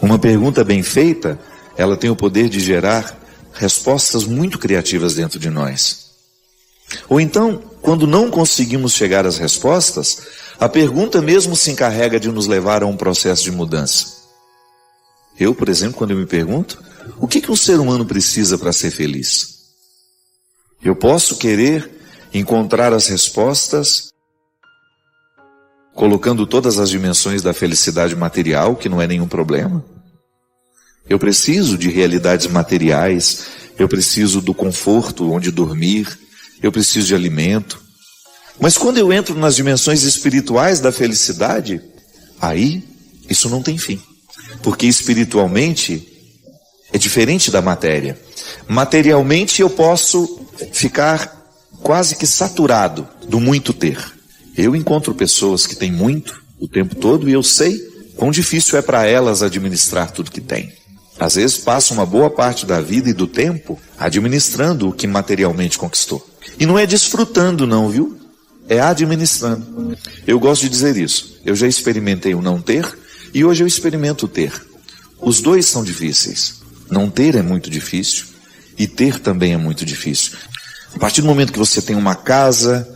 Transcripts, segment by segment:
Uma pergunta bem feita, ela tem o poder de gerar respostas muito criativas dentro de nós. Ou então, quando não conseguimos chegar às respostas, a pergunta mesmo se encarrega de nos levar a um processo de mudança. Eu, por exemplo, quando eu me pergunto, o que um ser humano precisa para ser feliz? Eu posso querer encontrar as respostas colocando todas as dimensões da felicidade material, que não é nenhum problema. Eu preciso de realidades materiais, eu preciso do conforto onde dormir, eu preciso de alimento. Mas quando eu entro nas dimensões espirituais da felicidade, aí isso não tem fim. Porque espiritualmente é diferente da matéria. Materialmente eu posso ficar quase que saturado do muito ter. Eu encontro pessoas que têm muito o tempo todo e eu sei quão difícil é para elas administrar tudo que têm. Às vezes passa uma boa parte da vida e do tempo administrando o que materialmente conquistou. E não é desfrutando não, viu? É administrando. Eu gosto de dizer isso. Eu já experimentei o não ter e hoje eu experimento o ter. Os dois são difíceis. Não ter é muito difícil e ter também é muito difícil. A partir do momento que você tem uma casa,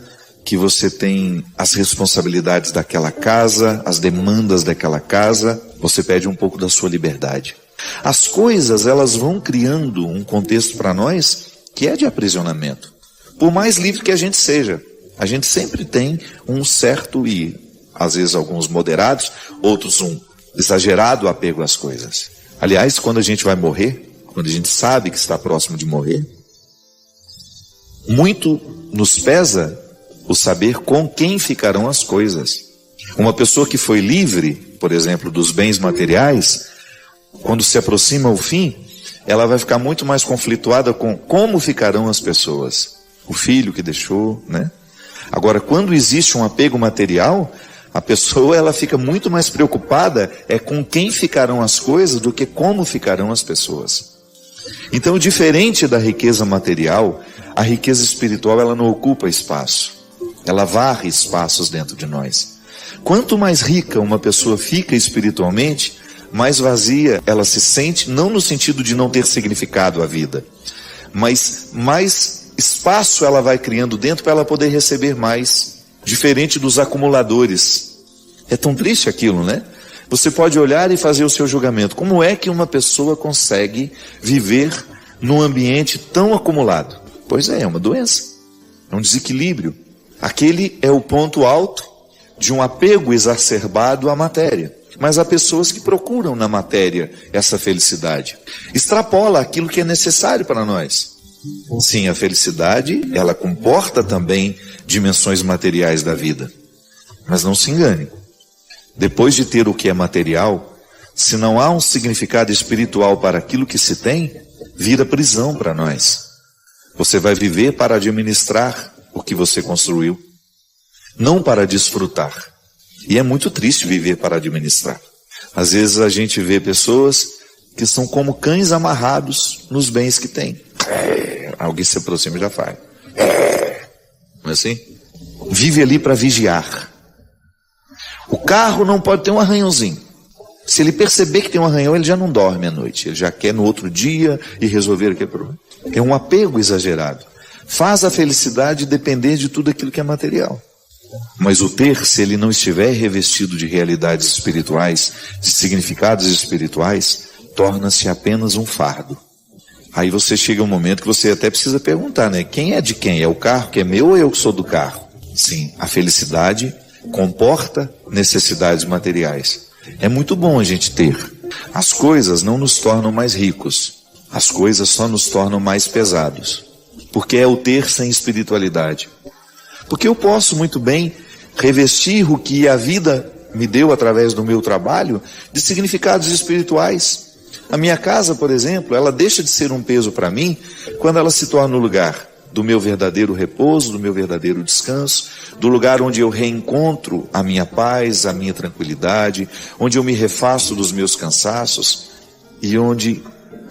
que você tem as responsabilidades daquela casa, as demandas daquela casa, você perde um pouco da sua liberdade. As coisas, elas vão criando um contexto para nós que é de aprisionamento. Por mais livre que a gente seja, a gente sempre tem um certo e, às vezes, alguns moderados, outros um exagerado apego às coisas. Aliás, quando a gente vai morrer, quando a gente sabe que está próximo de morrer, muito nos pesa o saber com quem ficarão as coisas. Uma pessoa que foi livre, por exemplo, dos bens materiais, quando se aproxima o fim, ela vai ficar muito mais conflituada com como ficarão as pessoas. O filho que deixou, né? Agora, quando existe um apego material, a pessoa ela fica muito mais preocupada com quem ficarão as coisas do que como ficarão as pessoas. Então, diferente da riqueza material, a riqueza espiritual ela não ocupa espaço. Ela varre espaços dentro de nós. Quanto mais rica uma pessoa fica espiritualmente, mais vazia ela se sente, não no sentido de não ter significado a vida, mas mais espaço ela vai criando dentro para ela poder receber mais, diferente dos acumuladores. É tão triste aquilo, né? Você pode olhar e fazer o seu julgamento. Como é que uma pessoa consegue viver num ambiente tão acumulado? Pois é uma doença, é um desequilíbrio. Aquele é o ponto alto de um apego exacerbado à matéria. Mas há pessoas que procuram na matéria essa felicidade. Extrapola aquilo que é necessário para nós. Sim, a felicidade, ela comporta também dimensões materiais da vida. Mas não se engane. Depois de ter o que é material, se não há um significado espiritual para aquilo que se tem, vira prisão para nós. Você vai viver para administrar o que você construiu, não para desfrutar. E é muito triste viver para administrar. Às vezes a gente vê pessoas que são como cães amarrados nos bens que têm. Alguém se aproxima e já faz. Não é assim? Vive ali para vigiar. O carro não pode ter um arranhãozinho. Se ele perceber que tem um arranhão, ele já não dorme à noite. Ele já quer no outro dia e resolver aquele problema. É um apego exagerado. Faz a felicidade depender de tudo aquilo que é material. Mas o ter, se ele não estiver revestido de realidades espirituais, de significados espirituais, torna-se apenas um fardo. Aí você chega um momento que você até precisa perguntar, né? Quem é de quem? É o carro que é meu ou eu que sou do carro? Sim, a felicidade comporta necessidades materiais. É muito bom a gente ter. As coisas não nos tornam mais ricos. As coisas só nos tornam mais pesados. Porque é o ter sem espiritualidade. Porque eu posso muito bem revestir o que a vida me deu através do meu trabalho de significados espirituais. A minha casa, por exemplo, ela deixa de ser um peso para mim quando ela se torna o lugar do meu verdadeiro repouso, do meu verdadeiro descanso, do lugar onde eu reencontro a minha paz, a minha tranquilidade, onde eu me refaço dos meus cansaços e onde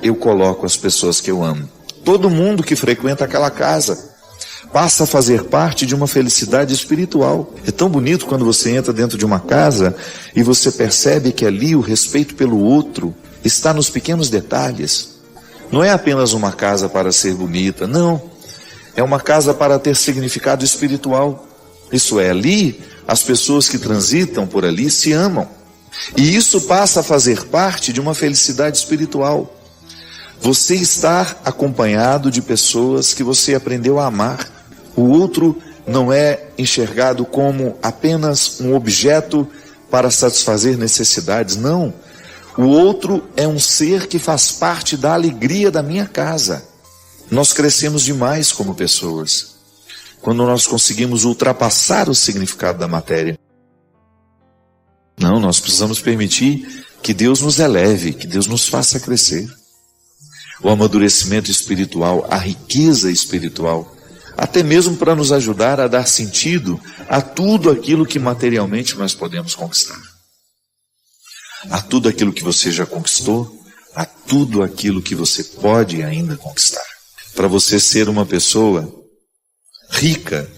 eu coloco as pessoas que eu amo. Todo mundo que frequenta aquela casa passa a fazer parte de uma felicidade espiritual. É tão bonito quando você entra dentro de uma casa e você percebe que ali o respeito pelo outro está nos pequenos detalhes. Não é apenas uma casa para ser bonita, não. É uma casa para ter significado espiritual. Isso é, ali as pessoas que transitam por ali se amam. E isso passa a fazer parte de uma felicidade espiritual. Você estar acompanhado de pessoas que você aprendeu a amar. O outro não é enxergado como apenas um objeto para satisfazer necessidades, não. O outro é um ser que faz parte da alegria da minha casa. Nós crescemos demais como pessoas, quando nós conseguimos ultrapassar o significado da matéria. Não, nós precisamos permitir que Deus nos eleve, que Deus nos faça crescer. O amadurecimento espiritual, a riqueza espiritual, até mesmo para nos ajudar a dar sentido a tudo aquilo que materialmente nós podemos conquistar. A tudo aquilo que você já conquistou, a tudo aquilo que você pode ainda conquistar. Para você ser uma pessoa rica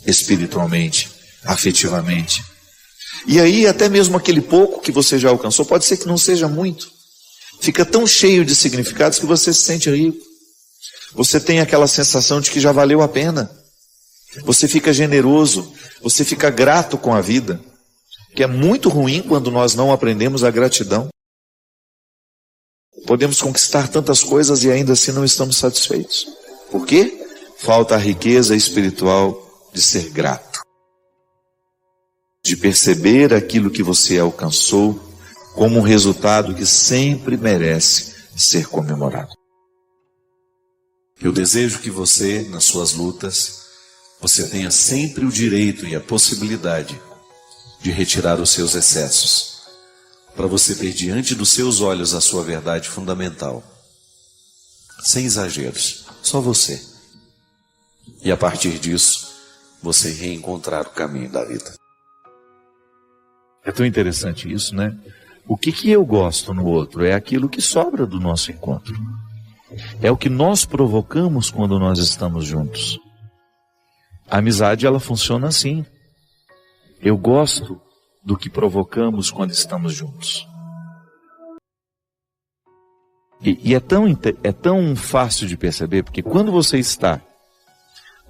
espiritualmente, afetivamente. E aí até mesmo aquele pouco que você já alcançou, pode ser que não seja muito. Fica tão cheio de significados que você se sente rico. Você tem aquela sensação de que já valeu a pena. Você fica generoso, você fica grato com a vida. Que é muito ruim quando nós não aprendemos a gratidão. Podemos conquistar tantas coisas e ainda assim não estamos satisfeitos. Por quê? Falta a riqueza espiritual de ser grato. De perceber aquilo que você alcançou como um resultado que sempre merece ser comemorado. Eu desejo que você, nas suas lutas, você tenha sempre o direito e a possibilidade de retirar os seus excessos, para você ter diante dos seus olhos a sua verdade fundamental, sem exageros, só você. E a partir disso, você reencontrar o caminho da vida. É tão interessante isso, né? O que eu gosto no outro é aquilo que sobra do nosso encontro. É o que nós provocamos quando nós estamos juntos. A amizade, ela funciona assim. Eu gosto do que provocamos quando estamos juntos. E é tão fácil de perceber, porque quando você está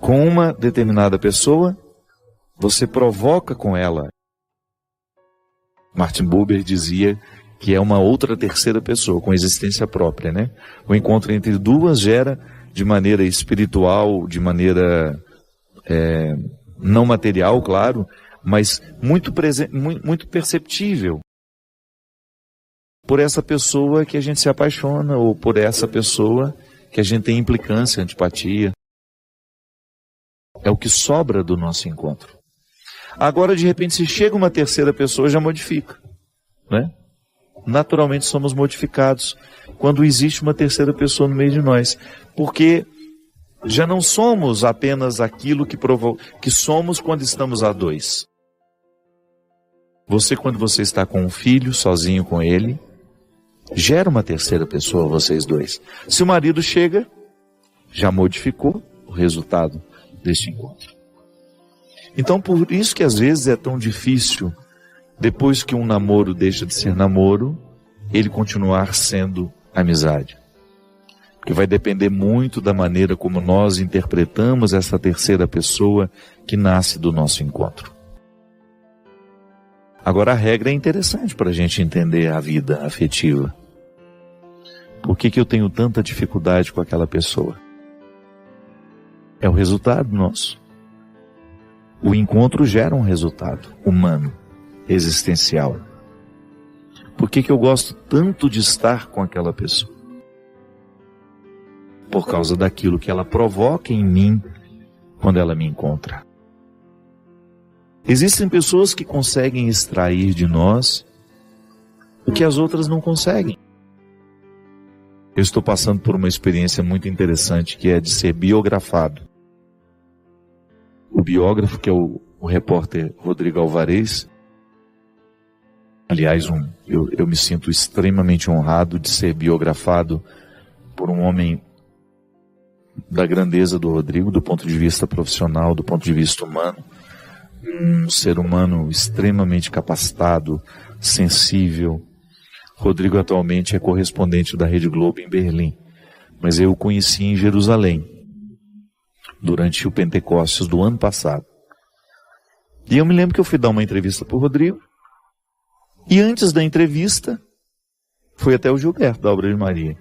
com uma determinada pessoa, você provoca com ela. Martin Buber dizia que é uma outra terceira pessoa, com existência própria, né? O encontro entre duas gera de maneira espiritual, de maneira não material, claro, mas muito perceptível por essa pessoa que a gente se apaixona, ou por essa pessoa que a gente tem implicância, antipatia. É o que sobra do nosso encontro. Agora, de repente, se chega uma terceira pessoa, já modifica, né? Naturalmente somos modificados quando existe uma terceira pessoa no meio de nós, porque já não somos apenas aquilo que somos quando estamos a dois. Você, quando você está com um filho, sozinho com ele, gera uma terceira pessoa, vocês dois. Se o marido chega, já modificou o resultado deste encontro. Então, por isso que às vezes é tão difícil, depois que um namoro deixa de ser namoro, ele continuar sendo amizade. Porque vai depender muito da maneira como nós interpretamos essa terceira pessoa que nasce do nosso encontro. Agora, a regra é interessante para a gente entender a vida afetiva. Por que eu tenho tanta dificuldade com aquela pessoa? É o resultado nosso. O encontro gera um resultado humano, existencial. Por que eu gosto tanto de estar com aquela pessoa? Por causa daquilo que ela provoca em mim quando ela me encontra. Existem pessoas que conseguem extrair de nós o que as outras não conseguem. Eu estou passando por uma experiência muito interessante, que é de ser biografado. O biógrafo, que é o repórter Rodrigo Alvarez. Aliás, eu me sinto extremamente honrado de ser biografado por um homem da grandeza do Rodrigo, do ponto de vista profissional, do ponto de vista humano. Um ser humano extremamente capacitado, sensível. Rodrigo atualmente é correspondente da Rede Globo em Berlim, mas eu o conheci em Jerusalém, durante o Pentecostes do ano passado. E eu me lembro que eu fui dar uma entrevista para o Rodrigo, e antes da entrevista, fui até o Gilberto da Obra de Maria.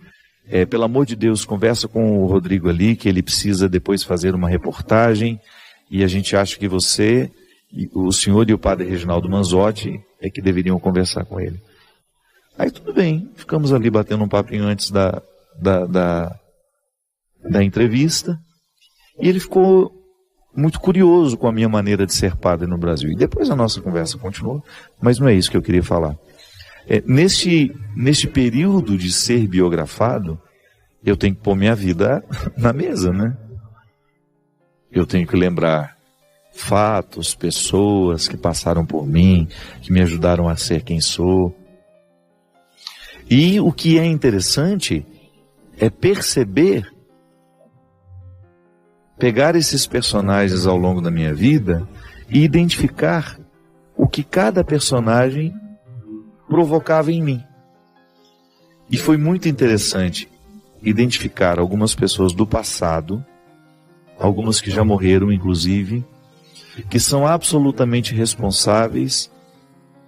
Pelo amor de Deus, conversa com o Rodrigo ali, que ele precisa depois fazer uma reportagem, e a gente acha que você, o senhor e o padre Reginaldo Manzotti é que deveriam conversar com ele. Aí tudo bem, ficamos ali batendo um papinho antes da entrevista, e ele ficou muito curioso com a minha maneira de ser padre no Brasil. E depois a nossa conversa continuou, mas não é isso que eu queria falar. Neste período de ser biografado, eu tenho que pôr minha vida na mesa, né? Eu tenho que lembrar fatos, pessoas que passaram por mim, que me ajudaram a ser quem sou. E o que é interessante é perceber, pegar esses personagens ao longo da minha vida e identificar o que cada personagem provocava em mim. E foi muito interessante identificar algumas pessoas do passado, algumas que já morreram inclusive, que são absolutamente responsáveis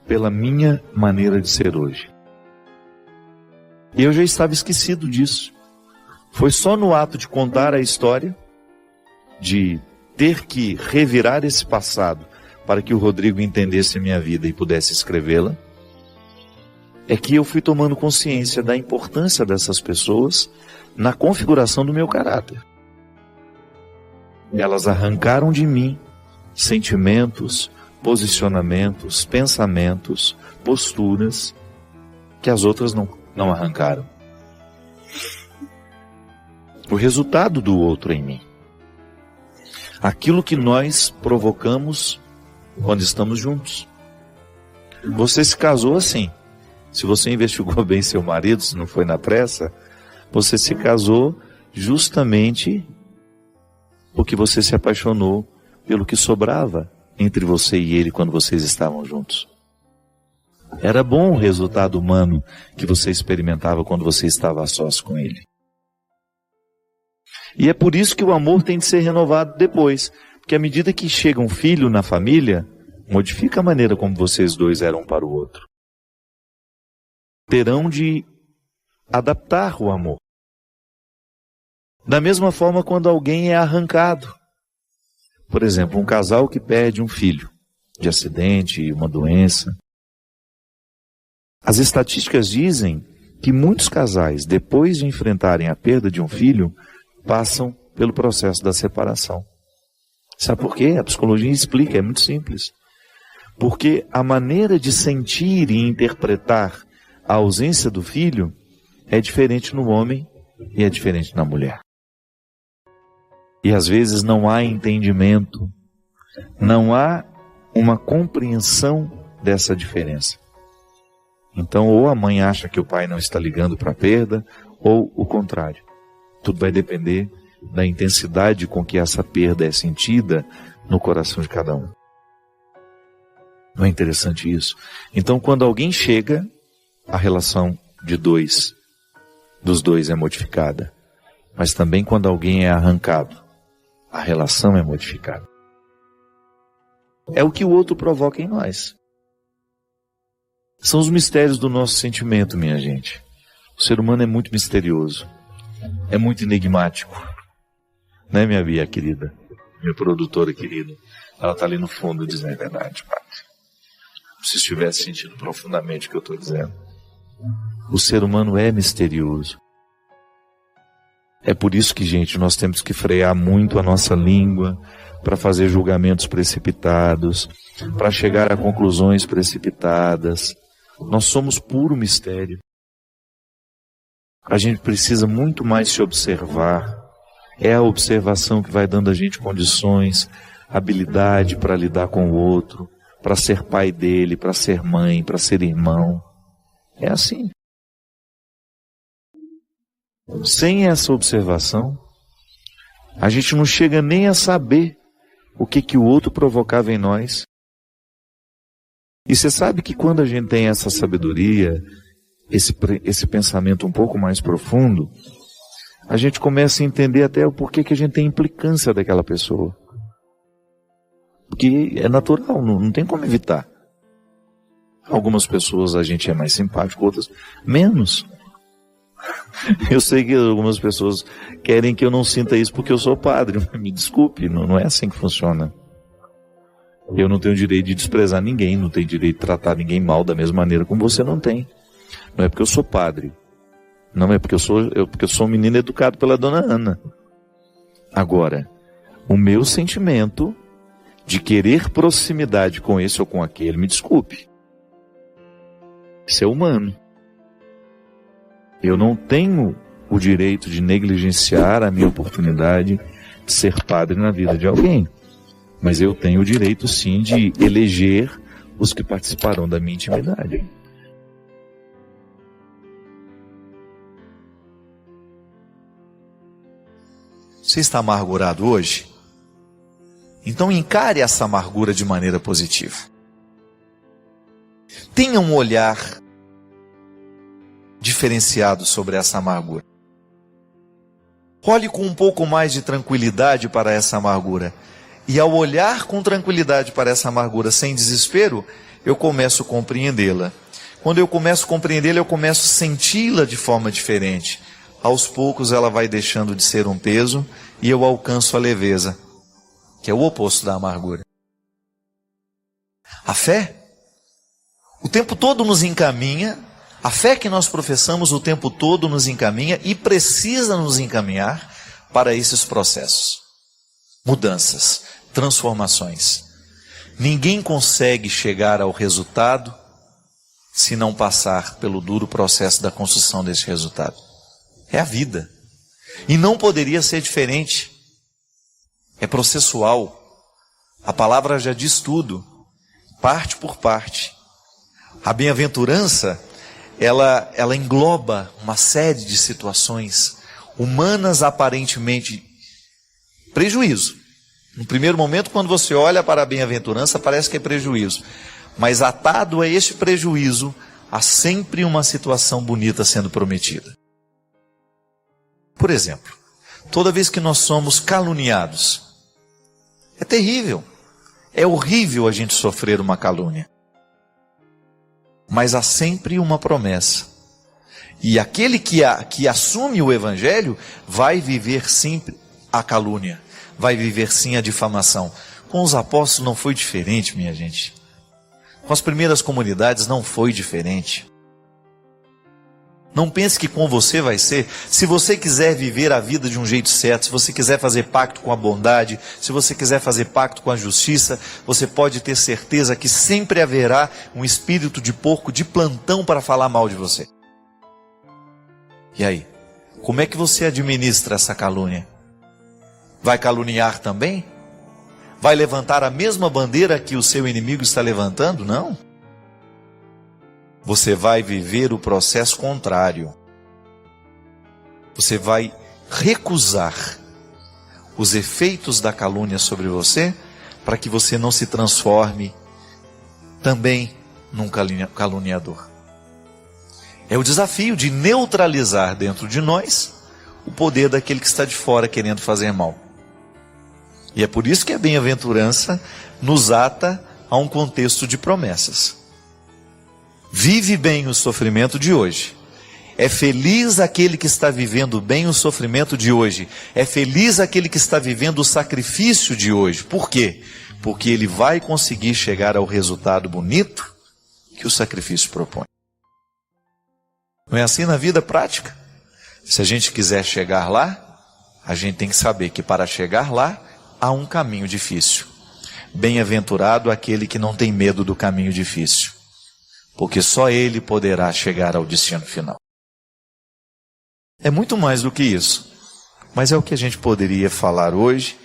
pela minha maneira de ser hoje. E eu já estava esquecido disso. Foi só no ato de contar a história, de ter que revirar esse passado para que o Rodrigo entendesse a minha vida e pudesse escrevê-la, é que eu fui tomando consciência da importância dessas pessoas na configuração do meu caráter. Elas arrancaram de mim sentimentos, posicionamentos, pensamentos, posturas que as outras não arrancaram. O resultado do outro em mim. Aquilo que nós provocamos quando estamos juntos. Você se casou assim. Se você investigou bem seu marido, se não foi na pressa, você se casou justamente porque você se apaixonou pelo que sobrava entre você e ele quando vocês estavam juntos. Era bom o resultado humano que você experimentava quando você estava a sós com ele. E é por isso que o amor tem de ser renovado depois, porque à medida que chega um filho na família, modifica a maneira como vocês dois eram um para o outro. Terão de adaptar o amor. Da mesma forma quando alguém é arrancado. Por exemplo, um casal que perde um filho de acidente, uma doença. As estatísticas dizem que muitos casais, depois de enfrentarem a perda de um filho, passam pelo processo da separação. Sabe por quê? A psicologia explica, é muito simples. Porque a maneira de sentir e interpretar a ausência do filho é diferente no homem e é diferente na mulher. E às vezes não há entendimento, não há uma compreensão dessa diferença. Então, ou a mãe acha que o pai não está ligando para a perda, ou o contrário. Tudo vai depender da intensidade com que essa perda é sentida no coração de cada um. Não é interessante isso? Então, quando alguém chega, a relação dos dois é modificada. Mas também quando alguém é arrancado, a relação é modificada. É o que o outro provoca em nós. São os mistérios do nosso sentimento, minha gente. O ser humano é muito misterioso. É muito enigmático. Né, minha Bia querida? Minha produtora querida. Ela está ali no fundo dizendo a verdade, Padre. Se estivesse sentindo profundamente o que eu estou dizendo. O ser humano é misterioso. É por isso que, gente, nós temos que frear muito a nossa língua para fazer julgamentos precipitados, para chegar a conclusões precipitadas. Nós somos puro mistério. A gente precisa muito mais se observar. É a observação que vai dando a gente condições, habilidade para lidar com o outro, para ser pai dele, para ser mãe, para ser irmão. É assim. Sem essa observação, A gente não chega nem a saber o que o outro provocava em nós. E você sabe que quando a gente tem essa sabedoria, esse pensamento um pouco mais profundo, a gente começa a entender até o porquê que a gente tem implicância daquela pessoa. Porque é natural, não tem como evitar. Algumas pessoas a gente é mais simpático, outras menos. Eu sei que algumas pessoas querem que eu não sinta isso porque eu sou padre. Me desculpe, não é assim que funciona. Eu não tenho direito de desprezar ninguém, não tenho direito de tratar ninguém mal da mesma maneira como você não tem. Não é porque eu sou padre. Não é porque eu sou um menino educado pela dona Ana. Agora, o meu sentimento de querer proximidade com esse ou com aquele, me desculpe. Isso é humano. Eu não tenho o direito de negligenciar a minha oportunidade de ser padre na vida de alguém. Mas eu tenho o direito, sim, de eleger os que participarão da minha intimidade. Você está amargurado hoje? Então encare essa amargura de maneira positiva. Tenha um olhar diferenciado sobre essa amargura. Olhe com um pouco mais de tranquilidade para essa amargura. E ao olhar com tranquilidade para essa amargura sem desespero, eu começo a compreendê-la. Quando eu começo a compreendê-la, eu começo a senti-la de forma diferente. Aos poucos ela vai deixando de ser um peso e eu alcanço a leveza, que é o oposto da amargura. A fé, o tempo todo nos encaminha, a fé que nós professamos o tempo todo nos encaminha e precisa nos encaminhar para esses processos. Mudanças, transformações. Ninguém consegue chegar ao resultado se não passar pelo duro processo da construção desse resultado. É a vida. E não poderia ser diferente. É processual. A palavra já diz tudo, parte por parte. A bem-aventurança, ela engloba uma série de situações humanas aparentemente prejuízo. No primeiro momento, quando você olha para a bem-aventurança, parece que é prejuízo. Mas atado a este prejuízo, há sempre uma situação bonita sendo prometida. Por exemplo, toda vez que nós somos caluniados, é terrível. É horrível a gente sofrer uma calúnia. Mas há sempre uma promessa. E aquele que assume o evangelho vai viver sim a calúnia. Vai viver sim a difamação. Com os apóstolos não foi diferente, minha gente. Com as primeiras comunidades não foi diferente. Não pense que com você vai ser. Se você quiser viver a vida de um jeito certo, se você quiser fazer pacto com a bondade, se você quiser fazer pacto com a justiça, você pode ter certeza que sempre haverá um espírito de porco de plantão para falar mal de você. E aí? Como é que você administra essa calúnia? Vai caluniar também? Vai levantar a mesma bandeira que o seu inimigo está levantando? Não. Você vai viver o processo contrário. Você vai recusar os efeitos da calúnia sobre você, para que você não se transforme também num caluniador. É o desafio de neutralizar dentro de nós o poder daquele que está de fora querendo fazer mal. E é por isso que a bem-aventurança nos ata a um contexto de promessas. Vive bem o sofrimento de hoje. É feliz aquele que está vivendo bem o sofrimento de hoje. É feliz aquele que está vivendo o sacrifício de hoje. Por quê? Porque ele vai conseguir chegar ao resultado bonito que o sacrifício propõe. Não é assim na vida prática? Se a gente quiser chegar lá, a gente tem que saber que para chegar lá, há um caminho difícil. Bem-aventurado aquele que não tem medo do caminho difícil, porque só ele poderá chegar ao destino final. É muito mais do que isso, mas é o que a gente poderia falar hoje,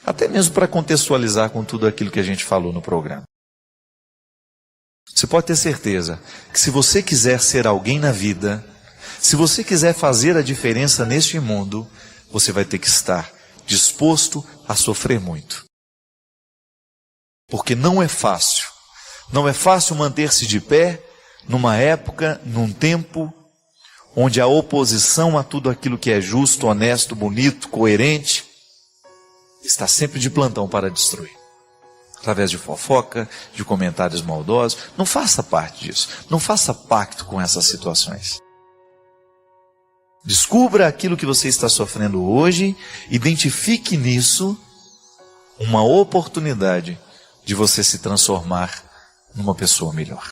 até mesmo para contextualizar com tudo aquilo que a gente falou no programa. Você pode ter certeza que se você quiser ser alguém na vida, se você quiser fazer a diferença neste mundo, você vai ter que estar disposto a sofrer muito. Porque não é fácil. Não é fácil manter-se de pé numa época, num tempo, onde a oposição a tudo aquilo que é justo, honesto, bonito, coerente, está sempre de plantão para destruir. Através de fofoca, de comentários maldosos. Não faça parte disso. Não faça pacto com essas situações. Descubra aquilo que você está sofrendo hoje, identifique nisso uma oportunidade de você se transformar numa pessoa melhor.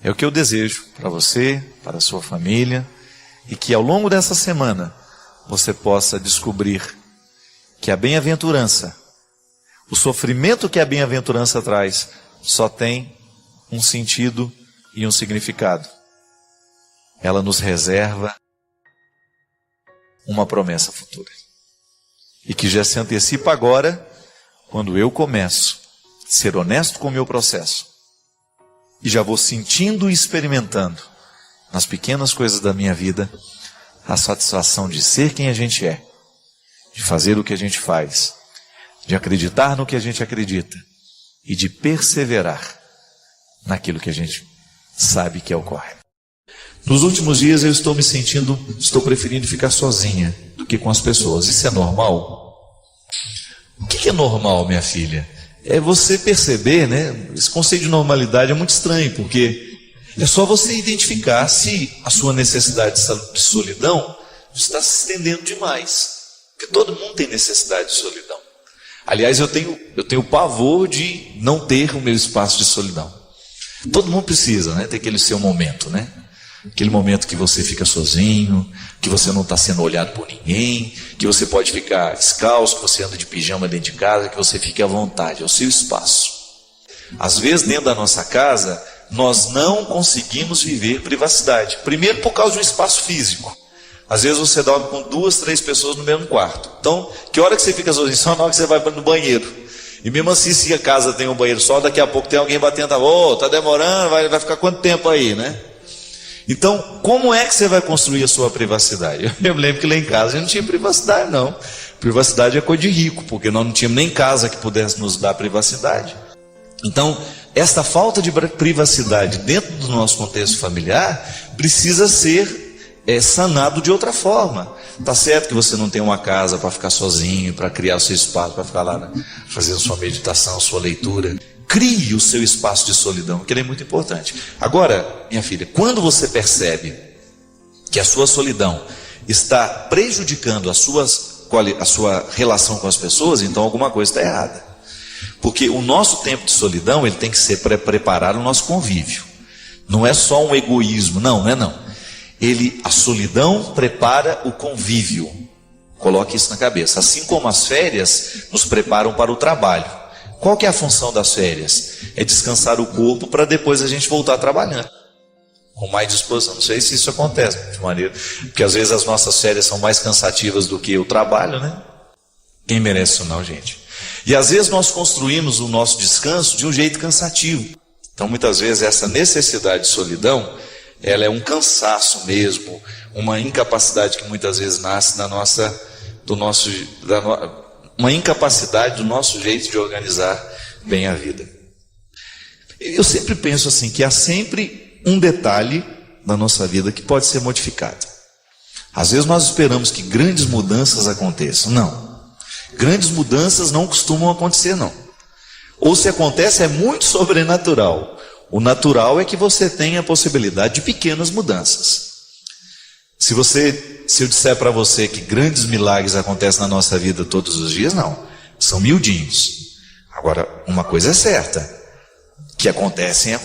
É o que eu desejo para você, para a sua família, e que ao longo dessa semana você possa descobrir que a bem-aventurança, o sofrimento que a bem-aventurança traz, só tem um sentido e um significado. Ela nos reserva uma promessa futura. E que já se antecipa agora, quando eu começo a ser honesto com o meu processo. E já vou sentindo e experimentando, nas pequenas coisas da minha vida, a satisfação de ser quem a gente é, de fazer o que a gente faz, de acreditar no que a gente acredita e de perseverar naquilo que a gente sabe que ocorre. Nos últimos dias eu estou preferindo ficar sozinha do que com as pessoas. Isso é normal? O que é normal, minha filha? É você perceber, né? Esse conceito de normalidade é muito estranho, porque é só você identificar se a sua necessidade de solidão está se estendendo demais. Porque todo mundo tem necessidade de solidão. Aliás, eu tenho pavor de não ter o meu espaço de solidão. Todo mundo precisa, né? Ter aquele seu momento, né? Aquele momento que você fica sozinho, que você não está sendo olhado por ninguém, que você pode ficar descalço, que você anda de pijama dentro de casa, que você fique à vontade, é o seu espaço. Às vezes, dentro da nossa casa, nós não conseguimos viver privacidade. Primeiro, por causa do espaço físico. Às vezes você dorme com 2, 3 pessoas no mesmo quarto. Então, que hora que você fica sozinho? Só na hora que você vai no banheiro. E mesmo assim, se a casa tem um banheiro só, daqui a pouco tem alguém batendo, tá demorando, vai ficar quanto tempo aí, né? Então, como é que você vai construir a sua privacidade? Eu me lembro que lá em casa a gente não tinha privacidade, não. Privacidade é coisa de rico, porque nós não tínhamos nem casa que pudesse nos dar privacidade. Então, esta falta de privacidade dentro do nosso contexto familiar precisa ser sanado de outra forma. Tá certo que você não tem uma casa para ficar sozinho, para criar o seu espaço, para ficar lá, né, fazendo sua meditação, sua leitura. Crie o seu espaço de solidão, que ele é muito importante. Agora, minha filha, quando você percebe que a sua solidão está prejudicando a sua relação com as pessoas, então alguma coisa está errada. Porque o nosso tempo de solidão, ele tem que ser para preparar o nosso convívio. Não é só um egoísmo, não é não. A solidão prepara o convívio. Coloque isso na cabeça. Assim como as férias nos preparam para o trabalho. Qual que é a função das férias? É descansar o corpo para depois a gente voltar trabalhando. Com mais disposição. Não sei se isso acontece de maneira. Porque às vezes as nossas férias são mais cansativas do que o trabalho, né? Quem merece isso não, gente? E às vezes nós construímos o nosso descanso de um jeito cansativo. Então muitas vezes essa necessidade de solidão, ela é um cansaço mesmo, uma incapacidade que muitas vezes nasce uma incapacidade do nosso jeito de organizar bem a vida. Eu sempre penso assim, que há sempre um detalhe na nossa vida que pode ser modificado. Às vezes nós esperamos que grandes mudanças aconteçam. Não. Grandes mudanças não costumam acontecer, não. Ou se acontece, é muito sobrenatural. O natural é que você tenha a possibilidade de pequenas mudanças. Se eu disser para você que grandes milagres acontecem na nossa vida todos os dias, não. São miudinhos. Agora, uma coisa é certa. Que acontecem.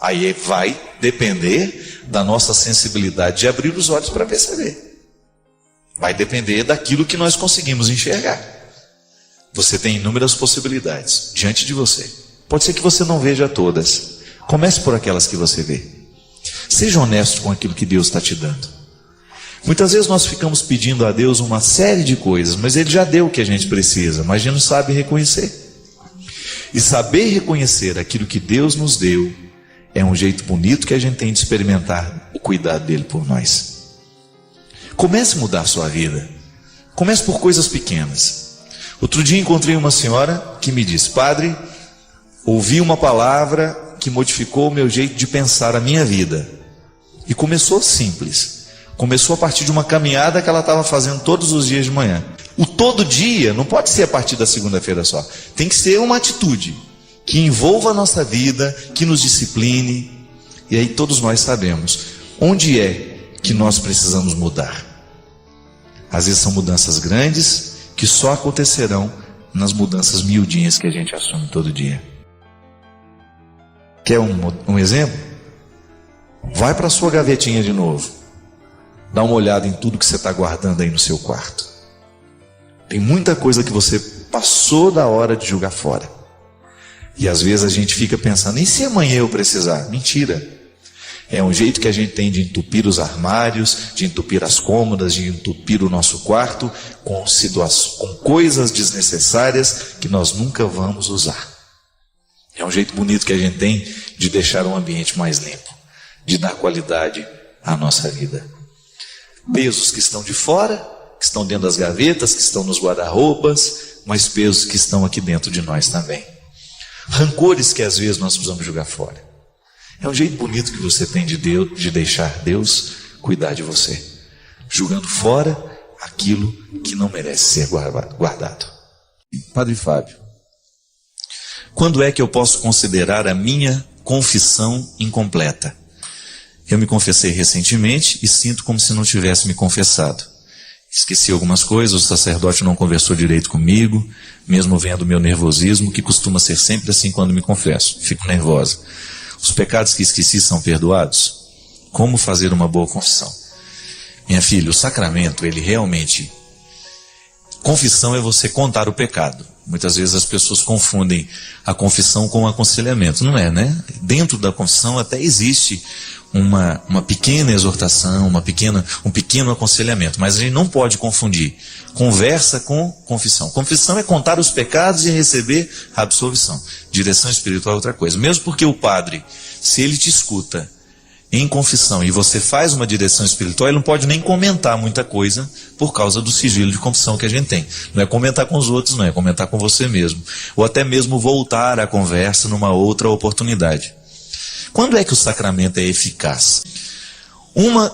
Aí vai depender da nossa sensibilidade de abrir os olhos para perceber. Vai depender daquilo que nós conseguimos enxergar. Você tem inúmeras possibilidades diante de você. Pode ser que você não veja todas. Comece por aquelas que você vê. Seja honesto com aquilo que Deus está te dando. Muitas vezes nós ficamos pedindo a Deus uma série de coisas, mas Ele já deu o que a gente precisa, mas a gente não sabe reconhecer. E saber reconhecer aquilo que Deus nos deu é um jeito bonito que a gente tem de experimentar o cuidado dele por nós. Comece a mudar a sua vida. Comece por coisas pequenas. Outro dia encontrei uma senhora que me disse: padre, ouvi uma palavra que modificou o meu jeito de pensar a minha vida. E começou simples. Começou a partir de uma caminhada que ela estava fazendo todos os dias de manhã. O todo dia não pode ser a partir da segunda-feira só. Tem que ser uma atitude que envolva a nossa vida, que nos discipline. E aí todos nós sabemos onde é que nós precisamos mudar. Às vezes são mudanças grandes que só acontecerão nas mudanças miudinhas que a gente assume todo dia. Quer um exemplo? Vai para a sua gavetinha de novo. Dá uma olhada em tudo que você está guardando aí no seu quarto. Tem muita coisa que você passou da hora de jogar fora. E às vezes a gente fica pensando: e se amanhã eu precisar? Mentira. É um jeito que a gente tem de entupir os armários, de entupir as cômodas, de entupir o nosso quarto com coisas desnecessárias que nós nunca vamos usar. É um jeito bonito que a gente tem de deixar um ambiente mais limpo, de dar qualidade à nossa vida. Pesos que estão de fora, que estão dentro das gavetas, que estão nos guarda-roupas, mas pesos que estão aqui dentro de nós também. Rancores que às vezes nós precisamos jogar fora. É um jeito bonito que você tem de deixar Deus cuidar de você, jogando fora aquilo que não merece ser guardado. Padre Fábio, quando é que eu posso considerar a minha confissão incompleta? Eu me confessei recentemente e sinto como se não tivesse me confessado. Esqueci algumas coisas, o sacerdote não conversou direito comigo, mesmo vendo o meu nervosismo, que costuma ser sempre assim quando me confesso. Fico nervosa. Os pecados que esqueci são perdoados? Como fazer uma boa confissão? Minha filha, o sacramento, ele realmente... Confissão é você contar o pecado. Muitas vezes as pessoas confundem a confissão com o aconselhamento. Não é, né? Dentro da confissão até existe uma pequena exortação, um pequeno aconselhamento, mas a gente não pode confundir conversa com confissão. Confissão é contar os pecados e receber a absolvição. Direção espiritual é outra coisa. Mesmo porque o padre, se ele te escuta em confissão e você faz uma direção espiritual, ele não pode nem comentar muita coisa por causa do sigilo de confissão que a gente tem. Não é comentar com os outros, não é comentar com você mesmo. Ou até mesmo voltar a conversa numa outra oportunidade. Quando é que o sacramento é eficaz? Uma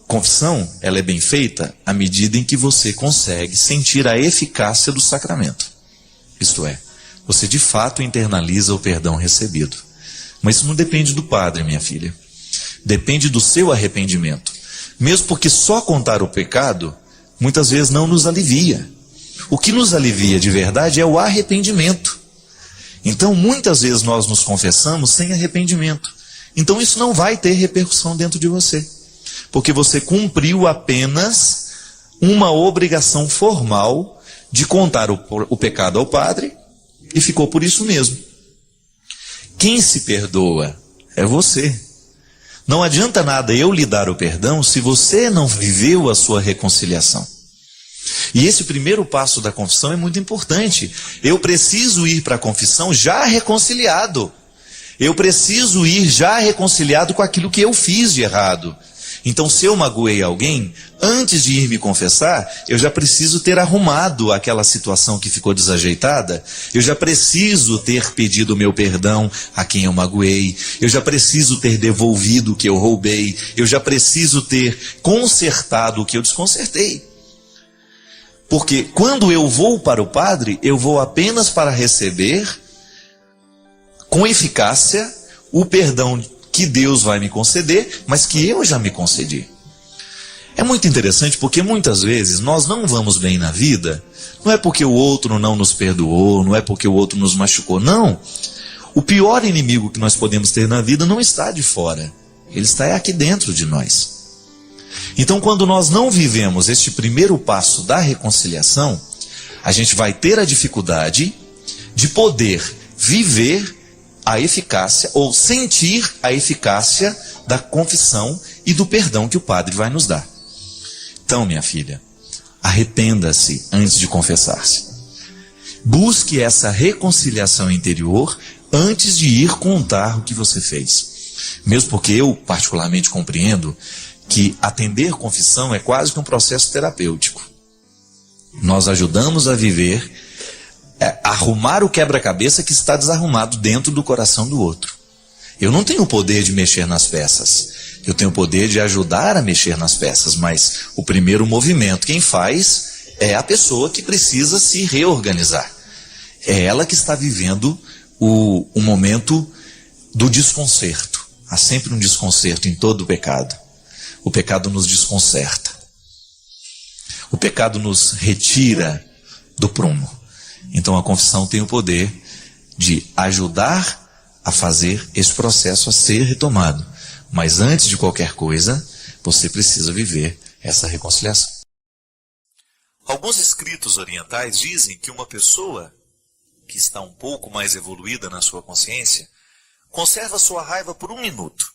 confissão, ela é bem feita à medida em que você consegue sentir a eficácia do sacramento. Isto é, você de fato internaliza o perdão recebido. Mas isso não depende do padre, minha filha. Depende do seu arrependimento. Mesmo porque só contar o pecado, muitas vezes não nos alivia. O que nos alivia de verdade é o arrependimento. Então, muitas vezes nós nos confessamos sem arrependimento. Então isso não vai ter repercussão dentro de você, porque você cumpriu apenas uma obrigação formal de contar o pecado ao padre e ficou por isso mesmo. Quem se perdoa é você. Não adianta nada eu lhe dar o perdão se você não viveu a sua reconciliação. E esse primeiro passo da confissão é muito importante. Eu preciso ir para a confissão já reconciliado. Eu preciso ir já reconciliado com aquilo que eu fiz de errado. Então, se eu magoei alguém, antes de ir me confessar, eu já preciso ter arrumado aquela situação que ficou desajeitada. Eu já preciso ter pedido o meu perdão a quem eu magoei. Eu já preciso ter devolvido o que eu roubei. Eu já preciso ter consertado o que eu desconsertei. Porque quando eu vou para o padre, eu vou apenas para receber com eficácia o perdão que Deus vai me conceder, mas que eu já me concedi. É muito interessante porque muitas vezes nós não vamos bem na vida, não é porque o outro não nos perdoou, não é porque o outro nos machucou, não. O pior inimigo que nós podemos ter na vida não está de fora, ele está aqui dentro de nós. Então, quando nós não vivemos este primeiro passo da reconciliação, a gente vai ter a dificuldade de poder viver a eficácia, ou sentir a eficácia da confissão e do perdão que o padre vai nos dar. Então, minha filha, arrependa-se antes de confessar-se. Busque essa reconciliação interior antes de ir contar o que você fez. Mesmo porque eu particularmente compreendo que atender confissão é quase que um processo terapêutico. Nós ajudamos a viver, arrumar o quebra-cabeça que está desarrumado dentro do coração do outro. Eu não tenho o poder de mexer nas peças. Eu tenho o poder de ajudar a mexer nas peças, mas o primeiro movimento quem faz é a pessoa que precisa se reorganizar. É ela que está vivendo o momento do desconcerto. Há sempre um desconcerto em todo o pecado. O pecado nos desconcerta. O pecado nos retira do prumo. Então a confissão tem o poder de ajudar a fazer esse processo a ser retomado. Mas antes de qualquer coisa, você precisa viver essa reconciliação. Alguns escritos orientais dizem que uma pessoa que está um pouco mais evoluída na sua consciência conserva sua raiva por 1 minuto.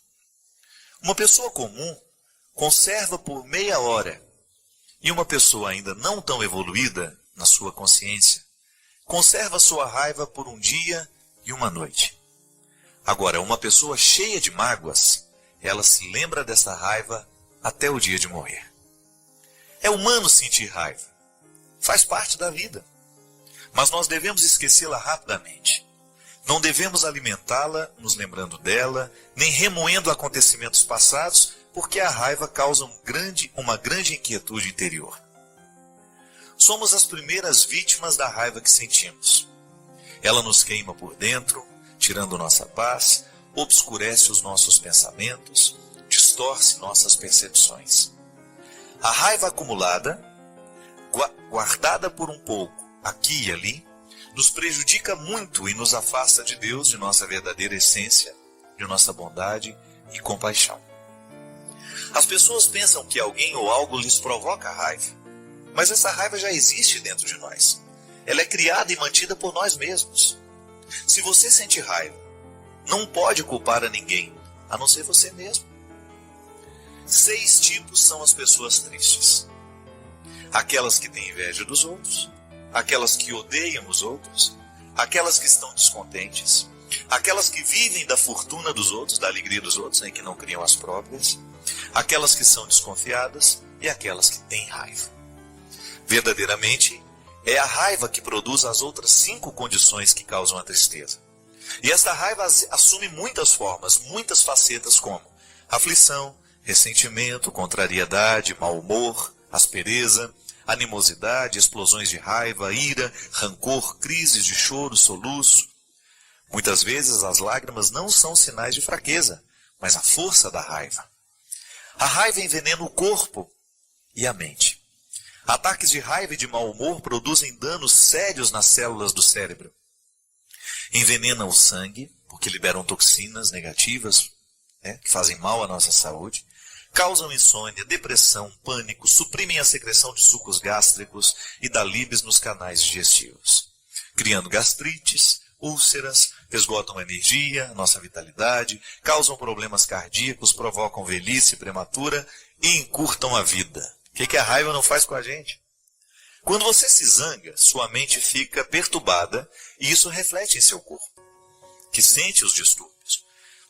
Uma pessoa comum conserva por meia hora. E uma pessoa ainda não tão evoluída na sua consciência conserva sua raiva por 1 dia e 1 noite. Agora, uma pessoa cheia de mágoas, ela se lembra dessa raiva até o dia de morrer. É humano sentir raiva. Faz parte da vida. Mas nós devemos esquecê-la rapidamente. Não devemos alimentá-la nos lembrando dela, nem remoendo acontecimentos passados, porque a raiva causa uma grande inquietude interior. Somos as primeiras vítimas da raiva que sentimos. Ela nos queima por dentro, tirando nossa paz, obscurece os nossos pensamentos, distorce nossas percepções. A raiva acumulada, guardada por um pouco, aqui e ali, nos prejudica muito e nos afasta de Deus, de nossa verdadeira essência, de nossa bondade e compaixão. As pessoas pensam que alguém ou algo lhes provoca raiva, mas essa raiva já existe dentro de nós. Ela é criada e mantida por nós mesmos. Se você sente raiva, não pode culpar a ninguém, a não ser você mesmo. 6 tipos são as pessoas tristes. Aquelas que têm inveja dos outros, aquelas que odeiam os outros, aquelas que estão descontentes, aquelas que vivem da fortuna dos outros, da alegria dos outros, que não criam as próprias, aquelas que são desconfiadas e aquelas que têm raiva. Verdadeiramente, é a raiva que produz as outras 5 condições que causam a tristeza. E esta raiva assume muitas formas, muitas facetas como aflição, ressentimento, contrariedade, mau humor, aspereza, animosidade, explosões de raiva, ira, rancor, crises de choro, soluço. Muitas vezes as lágrimas não são sinais de fraqueza, mas a força da raiva. A raiva envenena o corpo e a mente. Ataques de raiva e de mau humor produzem danos sérios nas células do cérebro. Envenenam o sangue, porque liberam toxinas negativas, que fazem mal à nossa saúde. Causam insônia, depressão, pânico, suprimem a secreção de sucos gástricos e da libes nos canais digestivos, criando gastrites, úlceras, esgotam a energia, nossa vitalidade, causam problemas cardíacos, provocam velhice prematura e encurtam a vida. O que a raiva não faz com a gente? Quando você se zanga, sua mente fica perturbada e isso reflete em seu corpo, que sente os distúrbios.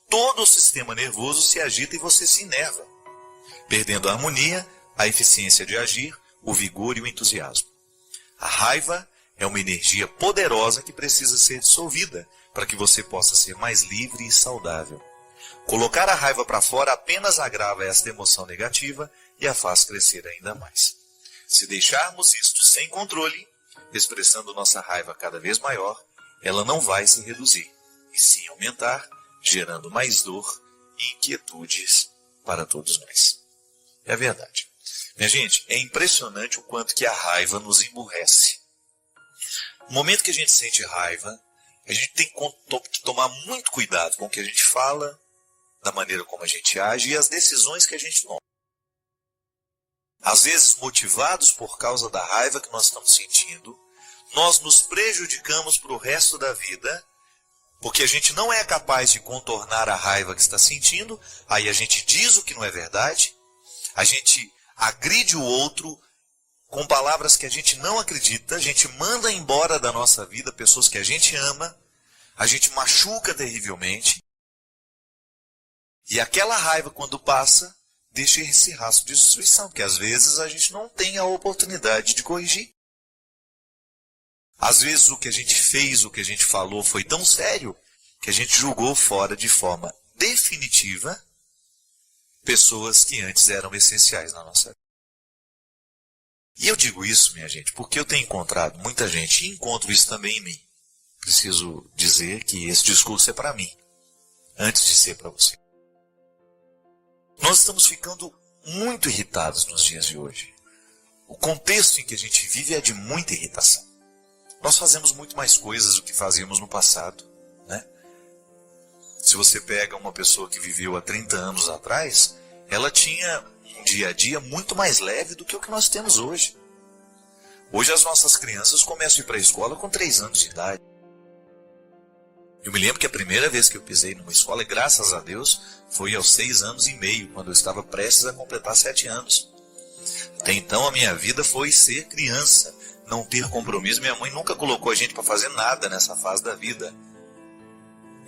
Todo o sistema nervoso se agita e você se enerva, perdendo a harmonia, a eficiência de agir, o vigor e o entusiasmo. A raiva é uma energia poderosa que precisa ser dissolvida para que você possa ser mais livre e saudável. Colocar a raiva para fora apenas agrava esta emoção negativa e a faz crescer ainda mais. Se deixarmos isto sem controle, expressando nossa raiva cada vez maior, ela não vai se reduzir, e sim aumentar, gerando mais dor e inquietudes para todos nós. É verdade. Minha gente, é impressionante o quanto que a raiva nos emburrece. No momento que a gente sente raiva, a gente tem que tomar muito cuidado com o que a gente fala, da maneira como a gente age e as decisões que a gente toma. Às vezes, motivados por causa da raiva que nós estamos sentindo, nós nos prejudicamos para o resto da vida, porque a gente não é capaz de contornar a raiva que está sentindo, aí a gente diz o que não é verdade, a gente agride o outro com palavras que a gente não acredita, a gente manda embora da nossa vida pessoas que a gente ama, a gente machuca terrivelmente, e aquela raiva, quando passa, deixa esse rastro de destruição, porque às vezes a gente não tem a oportunidade de corrigir. Às vezes o que a gente fez, o que a gente falou foi tão sério que a gente julgou fora de forma definitiva pessoas que antes eram essenciais na nossa vida. E eu digo isso, minha gente, porque eu tenho encontrado muita gente, e encontro isso também em mim. Preciso dizer que esse discurso é para mim, antes de ser para você. Nós estamos ficando muito irritados nos dias de hoje. O contexto em que a gente vive é de muita irritação. Nós fazemos muito mais coisas do que fazíamos no passado, né? Se você pega uma pessoa que viveu há 30 anos atrás, ela tinha um dia a dia muito mais leve do que o que nós temos hoje. Hoje as nossas crianças começam a ir para a escola com 3 anos de idade. Eu me lembro que a primeira vez que eu pisei numa escola, e graças a Deus, foi aos 6 anos e meio, quando eu estava prestes a completar 7 anos. Até então a minha vida foi ser criança, não ter compromisso. Minha mãe nunca colocou a gente para fazer nada nessa fase da vida.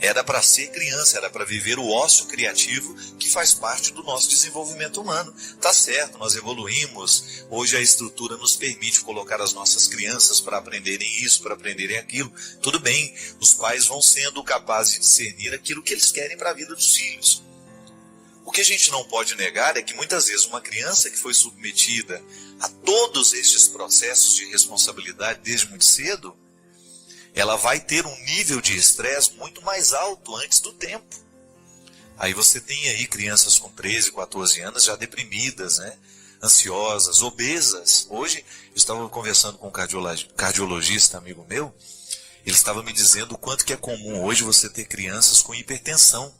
Era para ser criança, era para viver o ócio criativo que faz parte do nosso desenvolvimento humano. Tá certo, nós evoluímos, hoje a estrutura nos permite colocar as nossas crianças para aprenderem isso, para aprenderem aquilo. Tudo bem, os pais vão sendo capazes de discernir aquilo que eles querem para a vida dos filhos. O que a gente não pode negar é que muitas vezes uma criança que foi submetida a todos estes processos de responsabilidade desde muito cedo, ela vai ter um nível de estresse muito mais alto antes do tempo. Aí você tem aí crianças com 13, 14 anos já deprimidas, né? Ansiosas, obesas. Hoje eu estava conversando com um cardiologista, amigo meu, ele estava me dizendo o quanto que é comum hoje você ter crianças com hipertensão.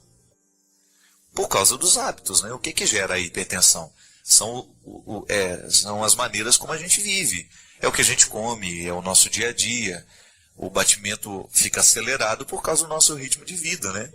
Por causa dos hábitos, né? O que gera a hipertensão? São as maneiras como a gente vive. É o que a gente come, é o nosso dia a dia. O batimento fica acelerado por causa do nosso ritmo de vida, né?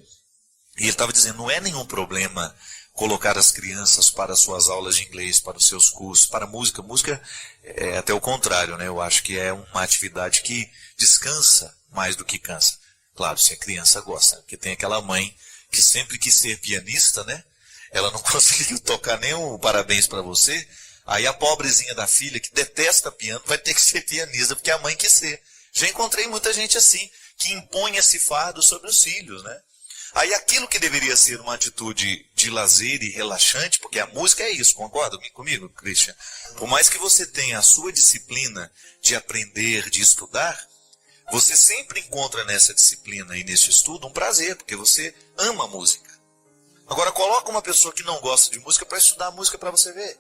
E ele estava dizendo, não é nenhum problema colocar as crianças para suas aulas de inglês, para os seus cursos, para música. Música é até o contrário, né? Eu acho que é uma atividade que descansa mais do que cansa. Claro, se a criança gosta, porque tem aquela mãe que sempre quis ser pianista, né? Ela não conseguiu tocar nem um parabéns para você, aí a pobrezinha da filha, que detesta piano, vai ter que ser pianista, porque a mãe quer ser. Já encontrei muita gente assim, que impõe esse fardo sobre os filhos, né? Aí aquilo que deveria ser uma atitude de lazer e relaxante, porque a música é isso, concorda comigo, Christian? Por mais que você tenha a sua disciplina de aprender, de estudar, você sempre encontra nessa disciplina e nesse estudo um prazer, porque você ama a música. Agora coloca uma pessoa que não gosta de música para estudar a música para você ver.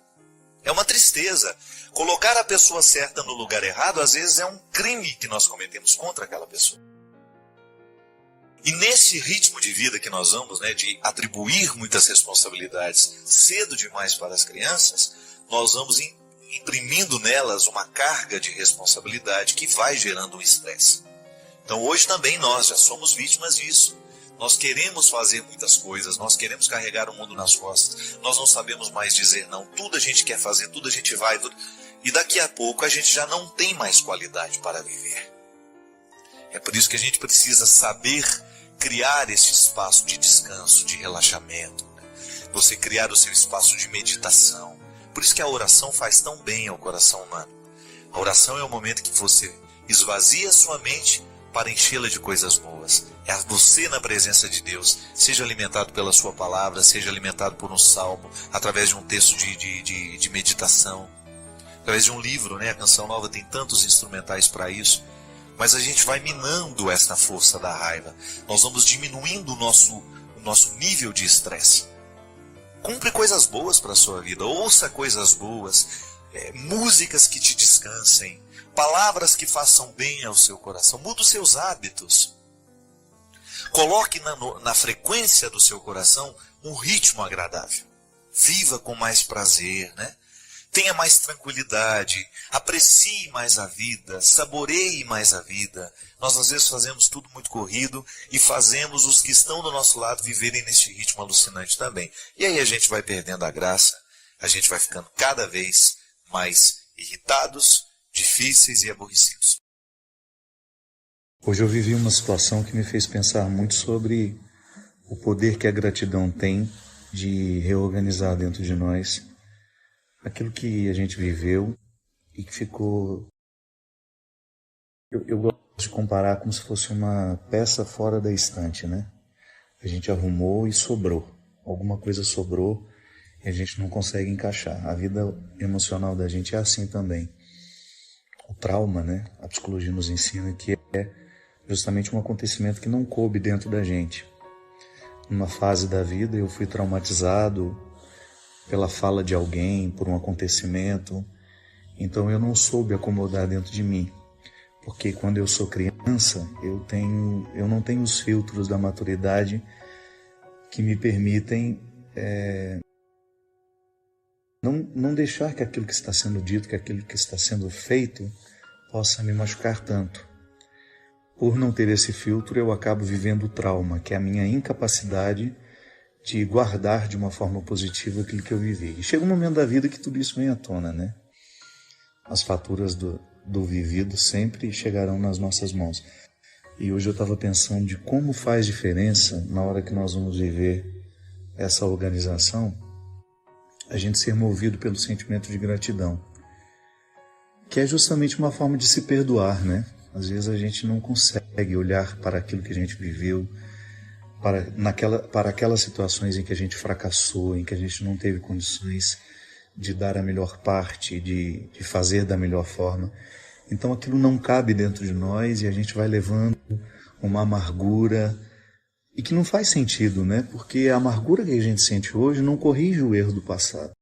É uma tristeza. Colocar a pessoa certa no lugar errado, às vezes é um crime que nós cometemos contra aquela pessoa. E nesse ritmo de vida que nós vamos, né, de atribuir muitas responsabilidades cedo demais para as crianças, nós vamos imprimindo nelas uma carga de responsabilidade que vai gerando um estresse. Então hoje também nós já somos vítimas disso. Nós queremos fazer muitas coisas, nós queremos carregar o mundo nas costas, nós não sabemos mais dizer não, tudo a gente quer fazer, tudo a gente vai, e daqui a pouco a gente já não tem mais qualidade para viver. É por isso que a gente precisa saber criar esse espaço de descanso, de relaxamento, né? Você criar o seu espaço de meditação. Por isso que a oração faz tão bem ao coração humano. A oração é o momento que você esvazia a sua mente para enchê-la de coisas boas. É você na presença de Deus, seja alimentado pela sua palavra, seja alimentado por um salmo, através de um texto de meditação, através de um livro, né? A Canção Nova tem tantos instrumentais para isso, mas a gente vai minando essa força da raiva, nós vamos diminuindo o nosso nível de estresse. Cumpre coisas boas para a sua vida, ouça coisas boas, músicas que te descansem, palavras que façam bem ao seu coração, mude os seus hábitos. Coloque na frequência do seu coração um ritmo agradável. Viva com mais prazer, né? Tenha mais tranquilidade, aprecie mais a vida, saboreie mais a vida. Nós às vezes fazemos tudo muito corrido e fazemos os que estão do nosso lado viverem neste ritmo alucinante também. E aí a gente vai perdendo a graça, a gente vai ficando cada vez mais irritados, difíceis e aborrecidos. Hoje eu vivi uma situação que me fez pensar muito sobre o poder que a gratidão tem de reorganizar dentro de nós aquilo que a gente viveu e que ficou Eu gosto de comparar como se fosse uma peça fora da estante, né? A gente arrumou e sobrou. Alguma coisa sobrou e a gente não consegue encaixar. A vida emocional da gente é assim também. O trauma, né? A psicologia nos ensina que é justamente um acontecimento que não coube dentro da gente. Numa fase da vida eu fui traumatizado pela fala de alguém, por um acontecimento. Então eu não soube acomodar dentro de mim. Porque quando eu sou criança, eu não tenho os filtros da maturidade que me permitem não deixar que aquilo que está sendo dito, que aquilo que está sendo feito, possa me machucar tanto. Por não ter esse filtro, eu acabo vivendo o trauma, que é a minha incapacidade de guardar de uma forma positiva aquilo que eu vivi. E chega um momento da vida que tudo isso vem à tona, né? As faturas do vivido sempre chegarão nas nossas mãos. E hoje eu estava pensando de como faz diferença, na hora que nós vamos viver essa organização, a gente ser movido pelo sentimento de gratidão, que é justamente uma forma de se perdoar, né? Às vezes a gente não consegue olhar para aquilo que a gente viveu, para aquelas situações em que a gente fracassou, em que a gente não teve condições de dar a melhor parte, de fazer da melhor forma. Então aquilo não cabe dentro de nós e a gente vai levando uma amargura e que não faz sentido, né? Porque a amargura que a gente sente hoje não corrige o erro do passado.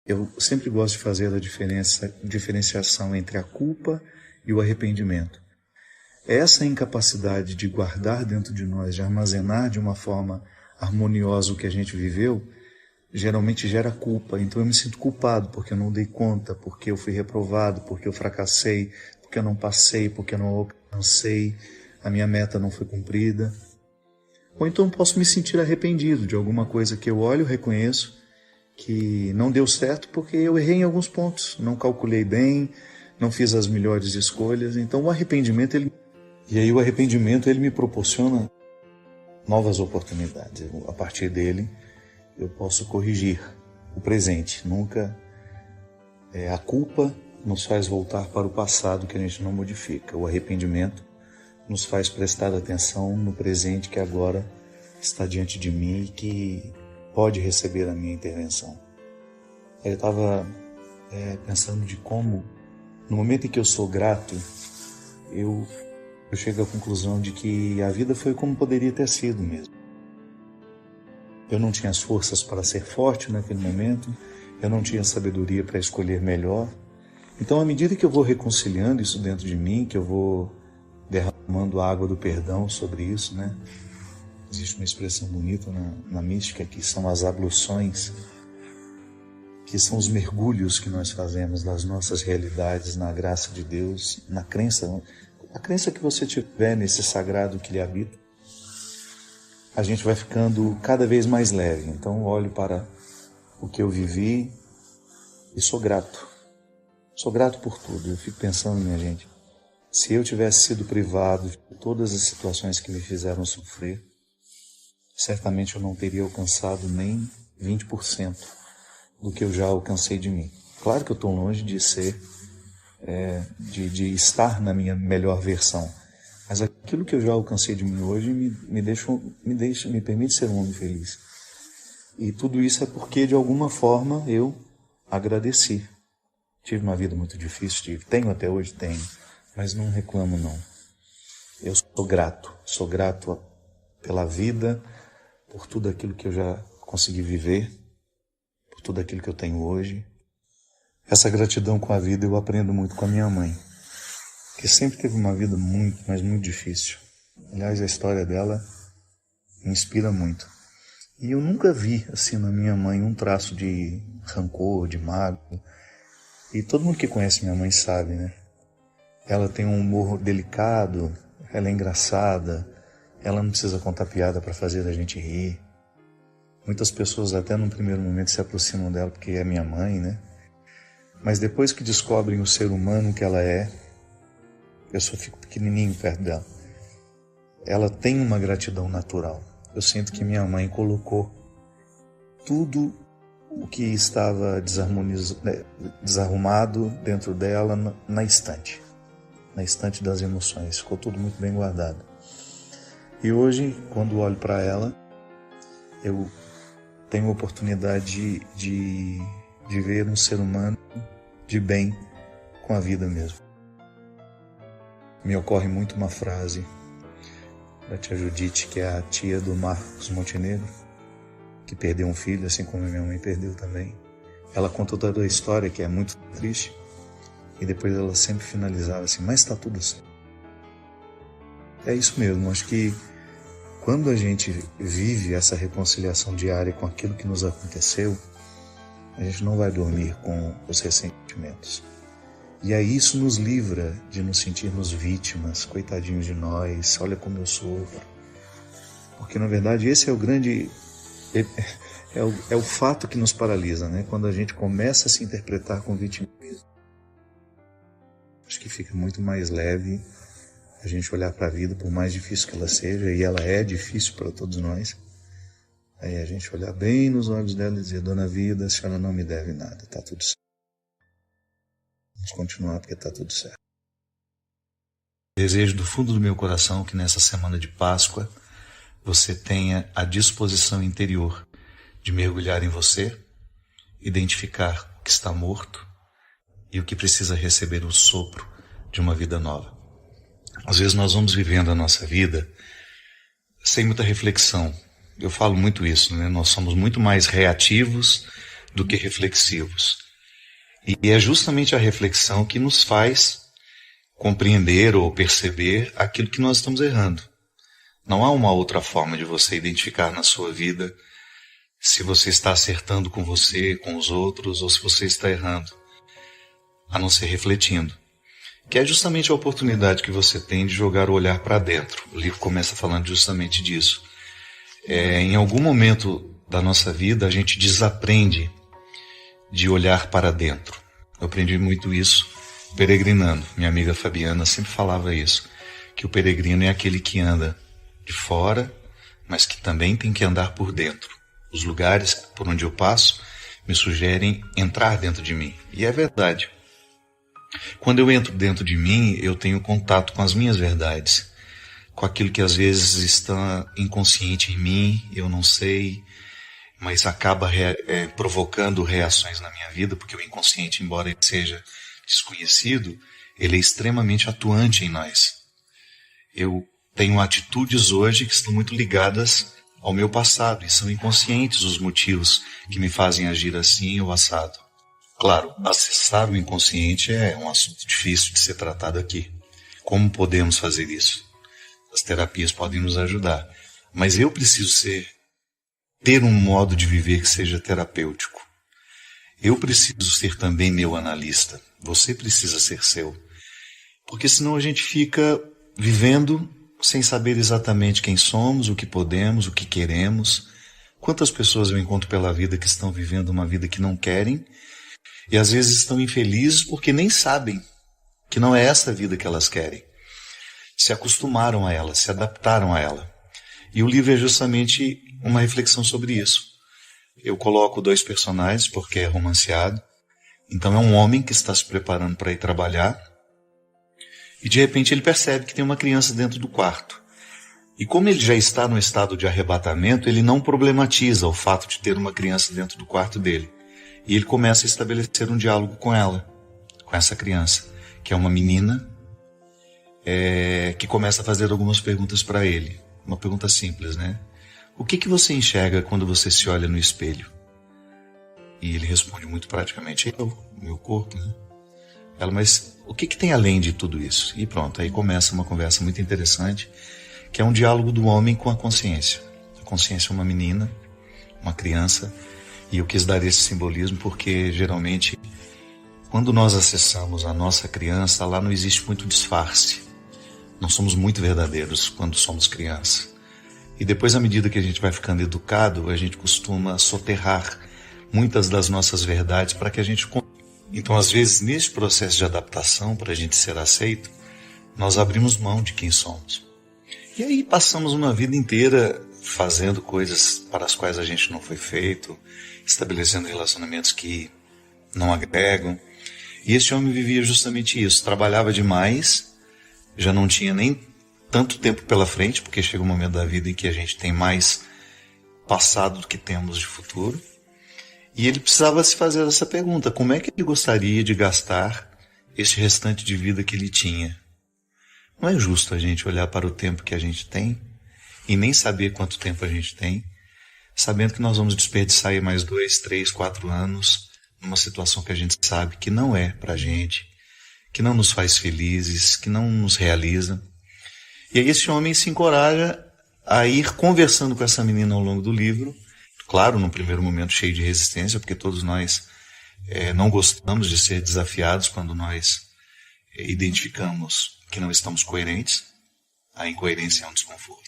Eu sempre gosto de fazer a diferenciação entre a culpa e o arrependimento. Essa incapacidade de guardar dentro de nós, de armazenar de uma forma harmoniosa o que a gente viveu, geralmente gera culpa. Então eu me sinto culpado porque eu não dei conta, porque eu fui reprovado, porque eu fracassei, porque eu não passei, porque eu não alcancei, a minha meta não foi cumprida. Ou então posso me sentir arrependido de alguma coisa que eu olho, reconheço que não deu certo porque eu errei em alguns pontos, não calculei bem, não fiz as melhores escolhas. Então o arrependimento, o arrependimento me proporciona novas oportunidades. A partir dele eu posso corrigir o presente. Nunca a culpa nos faz voltar para o passado que a gente não modifica. O arrependimento nos faz prestar atenção no presente que agora está diante de mim e que pode receber a minha intervenção. Eu estava pensando de como, no momento em que eu sou grato, eu chego à conclusão de que a vida foi como poderia ter sido mesmo. Eu não tinha as forças para ser forte naquele momento, eu não tinha sabedoria para escolher melhor. Então, à medida que eu vou reconciliando isso dentro de mim, que eu vou derramando a água do perdão sobre isso, né? Existe uma expressão bonita na mística que são as abluções, que são os mergulhos que nós fazemos das nossas realidades na graça de Deus, na crença, a crença que você tiver nesse sagrado que lhe habita. A gente vai ficando cada vez mais leve. Então eu olho para o que eu vivi e sou grato. Sou grato por tudo. Eu fico pensando, minha gente, se eu tivesse sido privado de todas as situações que me fizeram sofrer, certamente eu não teria alcançado nem 20% do que eu já alcancei de mim. Claro que eu estou longe de ser, de estar na minha melhor versão. Mas aquilo que eu já alcancei de mim hoje me permite ser um homem feliz. E tudo isso é porque, de alguma forma, eu agradeci. Tive uma vida muito difícil, tenho até hoje, mas não reclamo não. Eu sou grato pela vida, por tudo aquilo que eu já consegui viver, por tudo aquilo que eu tenho hoje. Essa gratidão com a vida eu aprendo muito com a minha mãe, que sempre teve uma vida muito, mas muito difícil. Aliás, a história dela me inspira muito. E eu nunca vi, assim, na minha mãe um traço de rancor, de mágoa. E todo mundo que conhece minha mãe sabe, né? Ela tem um humor delicado, ela é engraçada, ela não precisa contar piada para fazer a gente rir. Muitas pessoas até num primeiro momento se aproximam dela porque é minha mãe, né? Mas depois que descobrem o ser humano que ela é, eu só fico pequenininho perto dela. Ela tem uma gratidão natural. Eu sinto que minha mãe colocou tudo o que estava desarrumado dentro dela na estante. na estante das emoções. Ficou tudo muito bem guardado. E hoje, quando olho para ela, eu tenho a oportunidade de ver um ser humano de bem com a vida mesmo. Me ocorre muito uma frase da tia Judite, que é a tia do Marcos Montenegro, que perdeu um filho, assim como minha mãe perdeu também. Ela conta toda a história, que é muito triste, e depois ela sempre finalizava assim, mas está tudo certo. É isso mesmo, acho que quando a gente vive essa reconciliação diária com aquilo que nos aconteceu, a gente não vai dormir com os ressentimentos. E aí isso nos livra de nos sentirmos vítimas, coitadinhos de nós, olha como eu sofro. Porque na verdade esse é o grande... É o fato que nos paralisa, né? Quando a gente começa a se interpretar com vitimismo. Acho que fica muito mais leve a gente olhar para a vida, por mais difícil que ela seja, e ela é difícil para todos nós. Aí a gente olhar bem nos olhos dela e dizer, Dona Vida, a senhora não me deve nada, está tudo certo. Vamos continuar porque está tudo certo. Desejo do fundo do meu coração que nessa semana de Páscoa você tenha a disposição interior de mergulhar em você, identificar o que está morto e o que precisa receber o sopro de uma vida nova. Às vezes nós vamos vivendo a nossa vida sem muita reflexão. Eu falo muito isso, né? Nós somos muito mais reativos do que reflexivos. E é justamente a reflexão que nos faz compreender ou perceber aquilo que nós estamos errando. Não há uma outra forma de você identificar na sua vida se você está acertando com você, com os outros, ou se você está errando, a não ser refletindo. Que é justamente a oportunidade que você tem de jogar o olhar para dentro. O livro começa falando justamente disso. Em algum momento da nossa vida, a gente desaprende de olhar para dentro. Eu aprendi muito isso peregrinando. Minha amiga Fabiana sempre falava isso, que o peregrino é aquele que anda de fora, mas que também tem que andar por dentro. Os lugares por onde eu passo me sugerem entrar dentro de mim. E é verdade. Quando eu entro dentro de mim, eu tenho contato com as minhas verdades, com aquilo que às vezes está inconsciente em mim, eu não sei, mas acaba provocando reações na minha vida, porque o inconsciente, embora ele seja desconhecido, ele é extremamente atuante em nós. Eu tenho atitudes hoje que estão muito ligadas ao meu passado, e são inconscientes os motivos que me fazem agir assim ou assado. Claro, acessar o inconsciente é um assunto difícil de ser tratado aqui. Como podemos fazer isso? As terapias podem nos ajudar, mas eu preciso ter um modo de viver que seja terapêutico. Eu preciso ser também meu analista. Você precisa ser seu. Porque senão a gente fica vivendo sem saber exatamente quem somos, o que podemos, o que queremos. Quantas pessoas eu encontro pela vida que estão vivendo uma vida que não querem e às vezes estão infelizes porque nem sabem que não é essa a vida que elas querem. Se acostumaram a ela, se adaptaram a ela. E o livro é justamente uma reflexão sobre isso. Eu coloco 2 personagens porque é romanceado. Então é um homem que está se preparando para ir trabalhar e de repente ele percebe que tem uma criança dentro do quarto. E como ele já está no estado de arrebatamento, ele não problematiza o fato de ter uma criança dentro do quarto dele. E ele começa a estabelecer um diálogo com ela, com essa criança, que é uma menina, que começa a fazer algumas perguntas para ele. Uma pergunta simples, né? O que você enxerga quando você se olha no espelho? E ele responde muito praticamente, meu corpo, né? Ela, mas o que tem além de tudo isso? E pronto, aí começa uma conversa muito interessante, que é um diálogo do homem com a consciência. A consciência é uma menina, uma criança, e eu quis dar esse simbolismo porque geralmente quando nós acessamos a nossa criança, lá não existe muito disfarce. Nós somos muito verdadeiros quando somos criança. E depois, à medida que a gente vai ficando educado, a gente costuma soterrar muitas das nossas verdades para que a gente... Então, às vezes, nesse processo de adaptação, para a gente ser aceito, nós abrimos mão de quem somos. E aí passamos uma vida inteira fazendo coisas para as quais a gente não foi feito, estabelecendo relacionamentos que não agregam. E esse homem vivia justamente isso, trabalhava demais já não tinha nem tanto tempo pela frente, porque chega um momento da vida em que a gente tem mais passado do que temos de futuro. E ele precisava se fazer essa pergunta: como é que ele gostaria de gastar este restante de vida que ele tinha? Não é justo a gente olhar para o tempo que a gente tem e nem saber quanto tempo a gente tem, sabendo que nós vamos desperdiçar aí mais 2, 3, 4 anos numa situação que a gente sabe que não é pra gente, que não nos faz felizes, que não nos realiza. E aí esse homem se encoraja a ir conversando com essa menina ao longo do livro, claro, num primeiro momento cheio de resistência, porque todos nós não gostamos de ser desafiados quando nós identificamos que não estamos coerentes. A incoerência é um desconforto.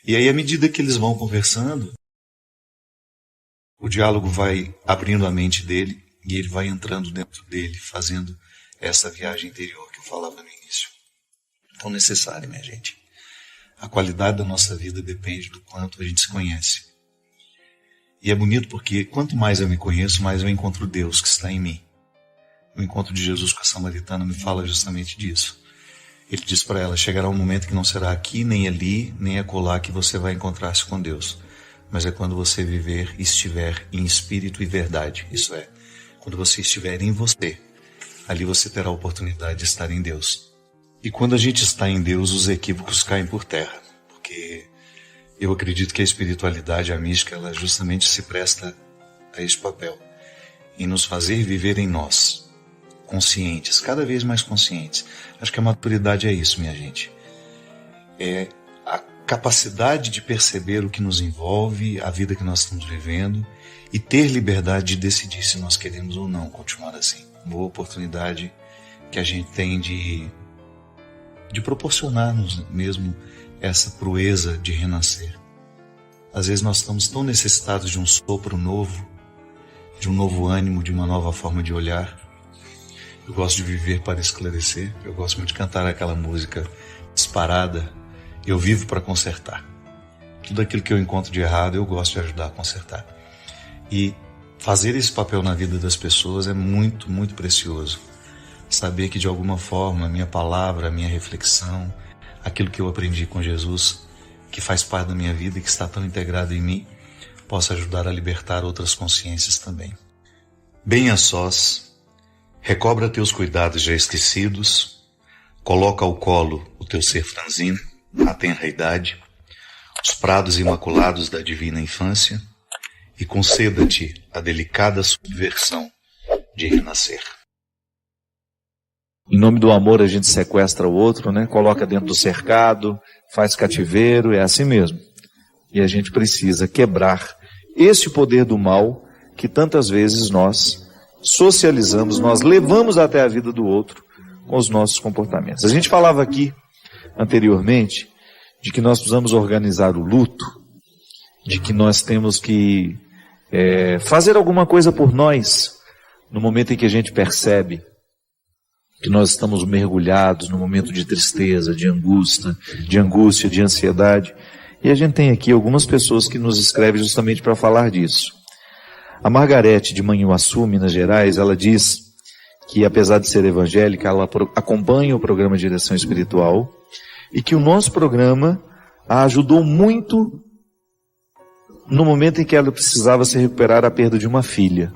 E aí, à medida que eles vão conversando, o diálogo vai abrindo a mente dele e ele vai entrando dentro dele, fazendo essa viagem interior que eu falava no início. Tão necessária, minha gente. A qualidade da nossa vida depende do quanto a gente se conhece. E é bonito porque quanto mais eu me conheço, mais eu encontro Deus que está em mim. O encontro de Jesus com a samaritana me fala justamente disso. Ele diz para ela: chegará um momento que não será aqui, nem ali, nem acolá que você vai encontrar-se com Deus. Mas é quando você viver e estiver em espírito e verdade. Isso é, quando você estiver em você, ali você terá a oportunidade de estar em Deus. E quando a gente está em Deus, os equívocos caem por terra. Porque eu acredito que a espiritualidade, a mística, ela justamente se presta a esse papel. Em nos fazer viver em nós, conscientes, cada vez mais conscientes. Acho que a maturidade é isso, minha gente. É a capacidade de perceber o que nos envolve, a vida que nós estamos vivendo e ter liberdade de decidir se nós queremos ou não continuar assim. Boa oportunidade que a gente tem de proporcionar-nos mesmo essa proeza de renascer. Às vezes nós estamos tão necessitados de um sopro novo, de um novo ânimo, de uma nova forma de olhar. Eu gosto de viver para esclarecer. Eu gosto muito de cantar aquela música disparada: eu vivo para consertar. Tudo aquilo que eu encontro de errado, eu gosto de ajudar a consertar. E fazer esse papel na vida das pessoas é muito, muito precioso. Saber que de alguma forma a minha palavra, a minha reflexão, aquilo que eu aprendi com Jesus, que faz parte da minha vida e que está tão integrado em mim, possa ajudar a libertar outras consciências também. Bem a sós, recobra teus cuidados já esquecidos, coloca ao colo o teu ser franzino, a tenra idade, os prados imaculados da divina infância, e conceda-te a delicada subversão de renascer. Em nome do amor a gente sequestra o outro, né? Coloca dentro do cercado, faz cativeiro, é assim mesmo. E a gente precisa quebrar este poder do mal que tantas vezes nós socializamos, nós levamos até a vida do outro com os nossos comportamentos. A gente falava aqui anteriormente de que nós precisamos organizar o luto, de que nós temos que fazer alguma coisa por nós no momento em que a gente percebe que nós estamos mergulhados no momento de tristeza, de angústia, de ansiedade. E a gente tem aqui algumas pessoas que nos escrevem justamente para falar disso. A Margarete de Manhuaçu, Minas Gerais, ela diz que, apesar de ser evangélica, ela acompanha o programa Direção Espiritual e que o nosso programa a ajudou muito no momento em que ela precisava se recuperar da perda de uma filha.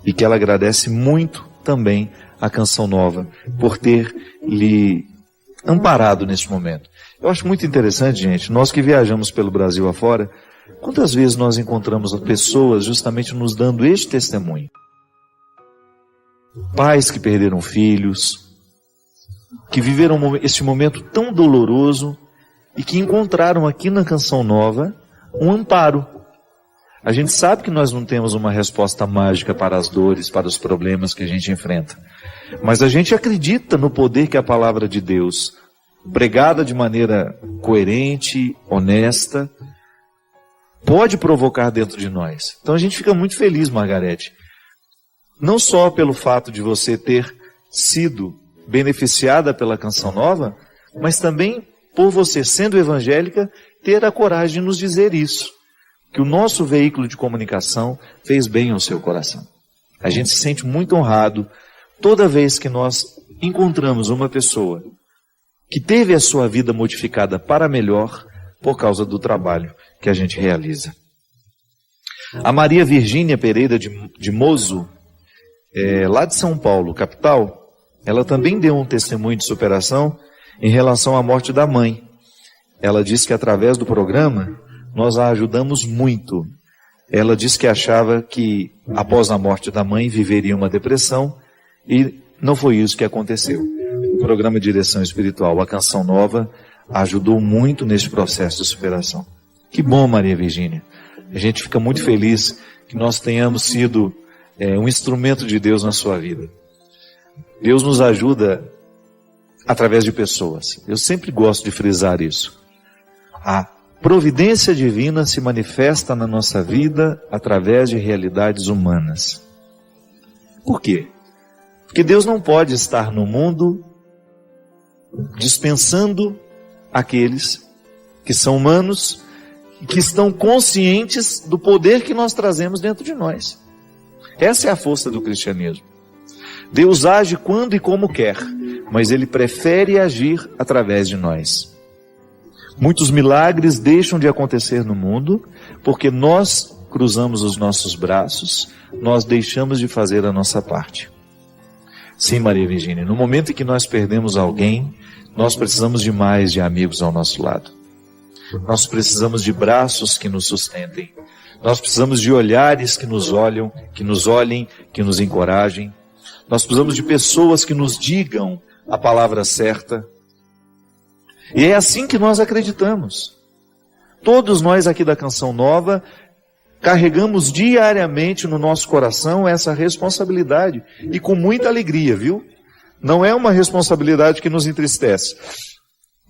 E que ela agradece muito também a Canção Nova por ter lhe amparado nesse momento. Eu acho muito interessante, gente, nós que viajamos pelo Brasil afora, quantas vezes nós encontramos pessoas justamente nos dando este testemunho. Pais que perderam filhos, que viveram este momento tão doloroso e que encontraram aqui na Canção Nova um amparo. A gente sabe que nós não temos uma resposta mágica para as dores, para os problemas que a gente enfrenta. Mas a gente acredita no poder que a palavra de Deus, pregada de maneira coerente, honesta, pode provocar dentro de nós. Então a gente fica muito feliz, Margarete. Não só pelo fato de você ter sido beneficiada pela Canção Nova, mas também por você, sendo evangélica, ter a coragem de nos dizer isso. Que o nosso veículo de comunicação fez bem ao seu coração. A gente se sente muito honrado toda vez que nós encontramos uma pessoa que teve a sua vida modificada para melhor por causa do trabalho que a gente realiza. A Maria Virgínia Pereira de Mozo, lá de São Paulo, capital, ela também deu um testemunho de superação em relação à morte da mãe. Ela disse que através do programa nós a ajudamos muito. Ela disse que achava que após a morte da mãe viveria uma depressão e não foi isso que aconteceu. O programa Direção Espiritual, a Canção Nova, ajudou muito nesse processo de superação. Que bom, Maria Virgínia. A gente fica muito feliz que nós tenhamos sido um instrumento de Deus na sua vida. Deus nos ajuda através de pessoas. Eu sempre gosto de frisar isso. A providência divina se manifesta na nossa vida através de realidades humanas. Por quê? Porque Deus não pode estar no mundo dispensando aqueles que são humanos e que estão conscientes do poder que nós trazemos dentro de nós. Essa é a força do cristianismo. Deus age quando e como quer, mas Ele prefere agir através de nós. Muitos milagres deixam de acontecer no mundo porque nós cruzamos os nossos braços, nós deixamos de fazer a nossa parte. Sim, Maria Virgínia, no momento em que nós perdemos alguém, nós precisamos de mais de amigos ao nosso lado. Nós precisamos de braços que nos sustentem. Nós precisamos de olhares que nos olhem, que nos encorajem. Nós precisamos de pessoas que nos digam a palavra certa. E é assim que nós acreditamos. Todos nós aqui da Canção Nova carregamos diariamente no nosso coração essa responsabilidade. E com muita alegria, viu? Não é uma responsabilidade que nos entristece,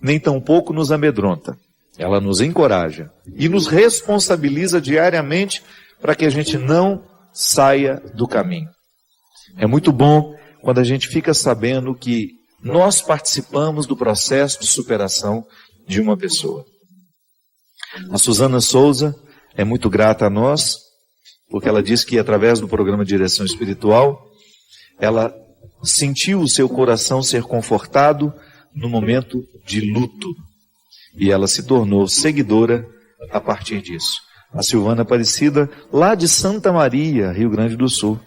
nem tampouco nos amedronta. Ela nos encoraja e nos responsabiliza diariamente para que a gente não saia do caminho. É muito bom quando a gente fica sabendo que nós participamos do processo de superação de uma pessoa. A Suzana Souza é muito grata a nós, porque ela diz que através do programa Direção Espiritual, ela sentiu o seu coração ser confortado no momento de luto. E ela se tornou seguidora a partir disso. A Silvana Aparecida, lá de Santa Maria, Rio Grande do Sul.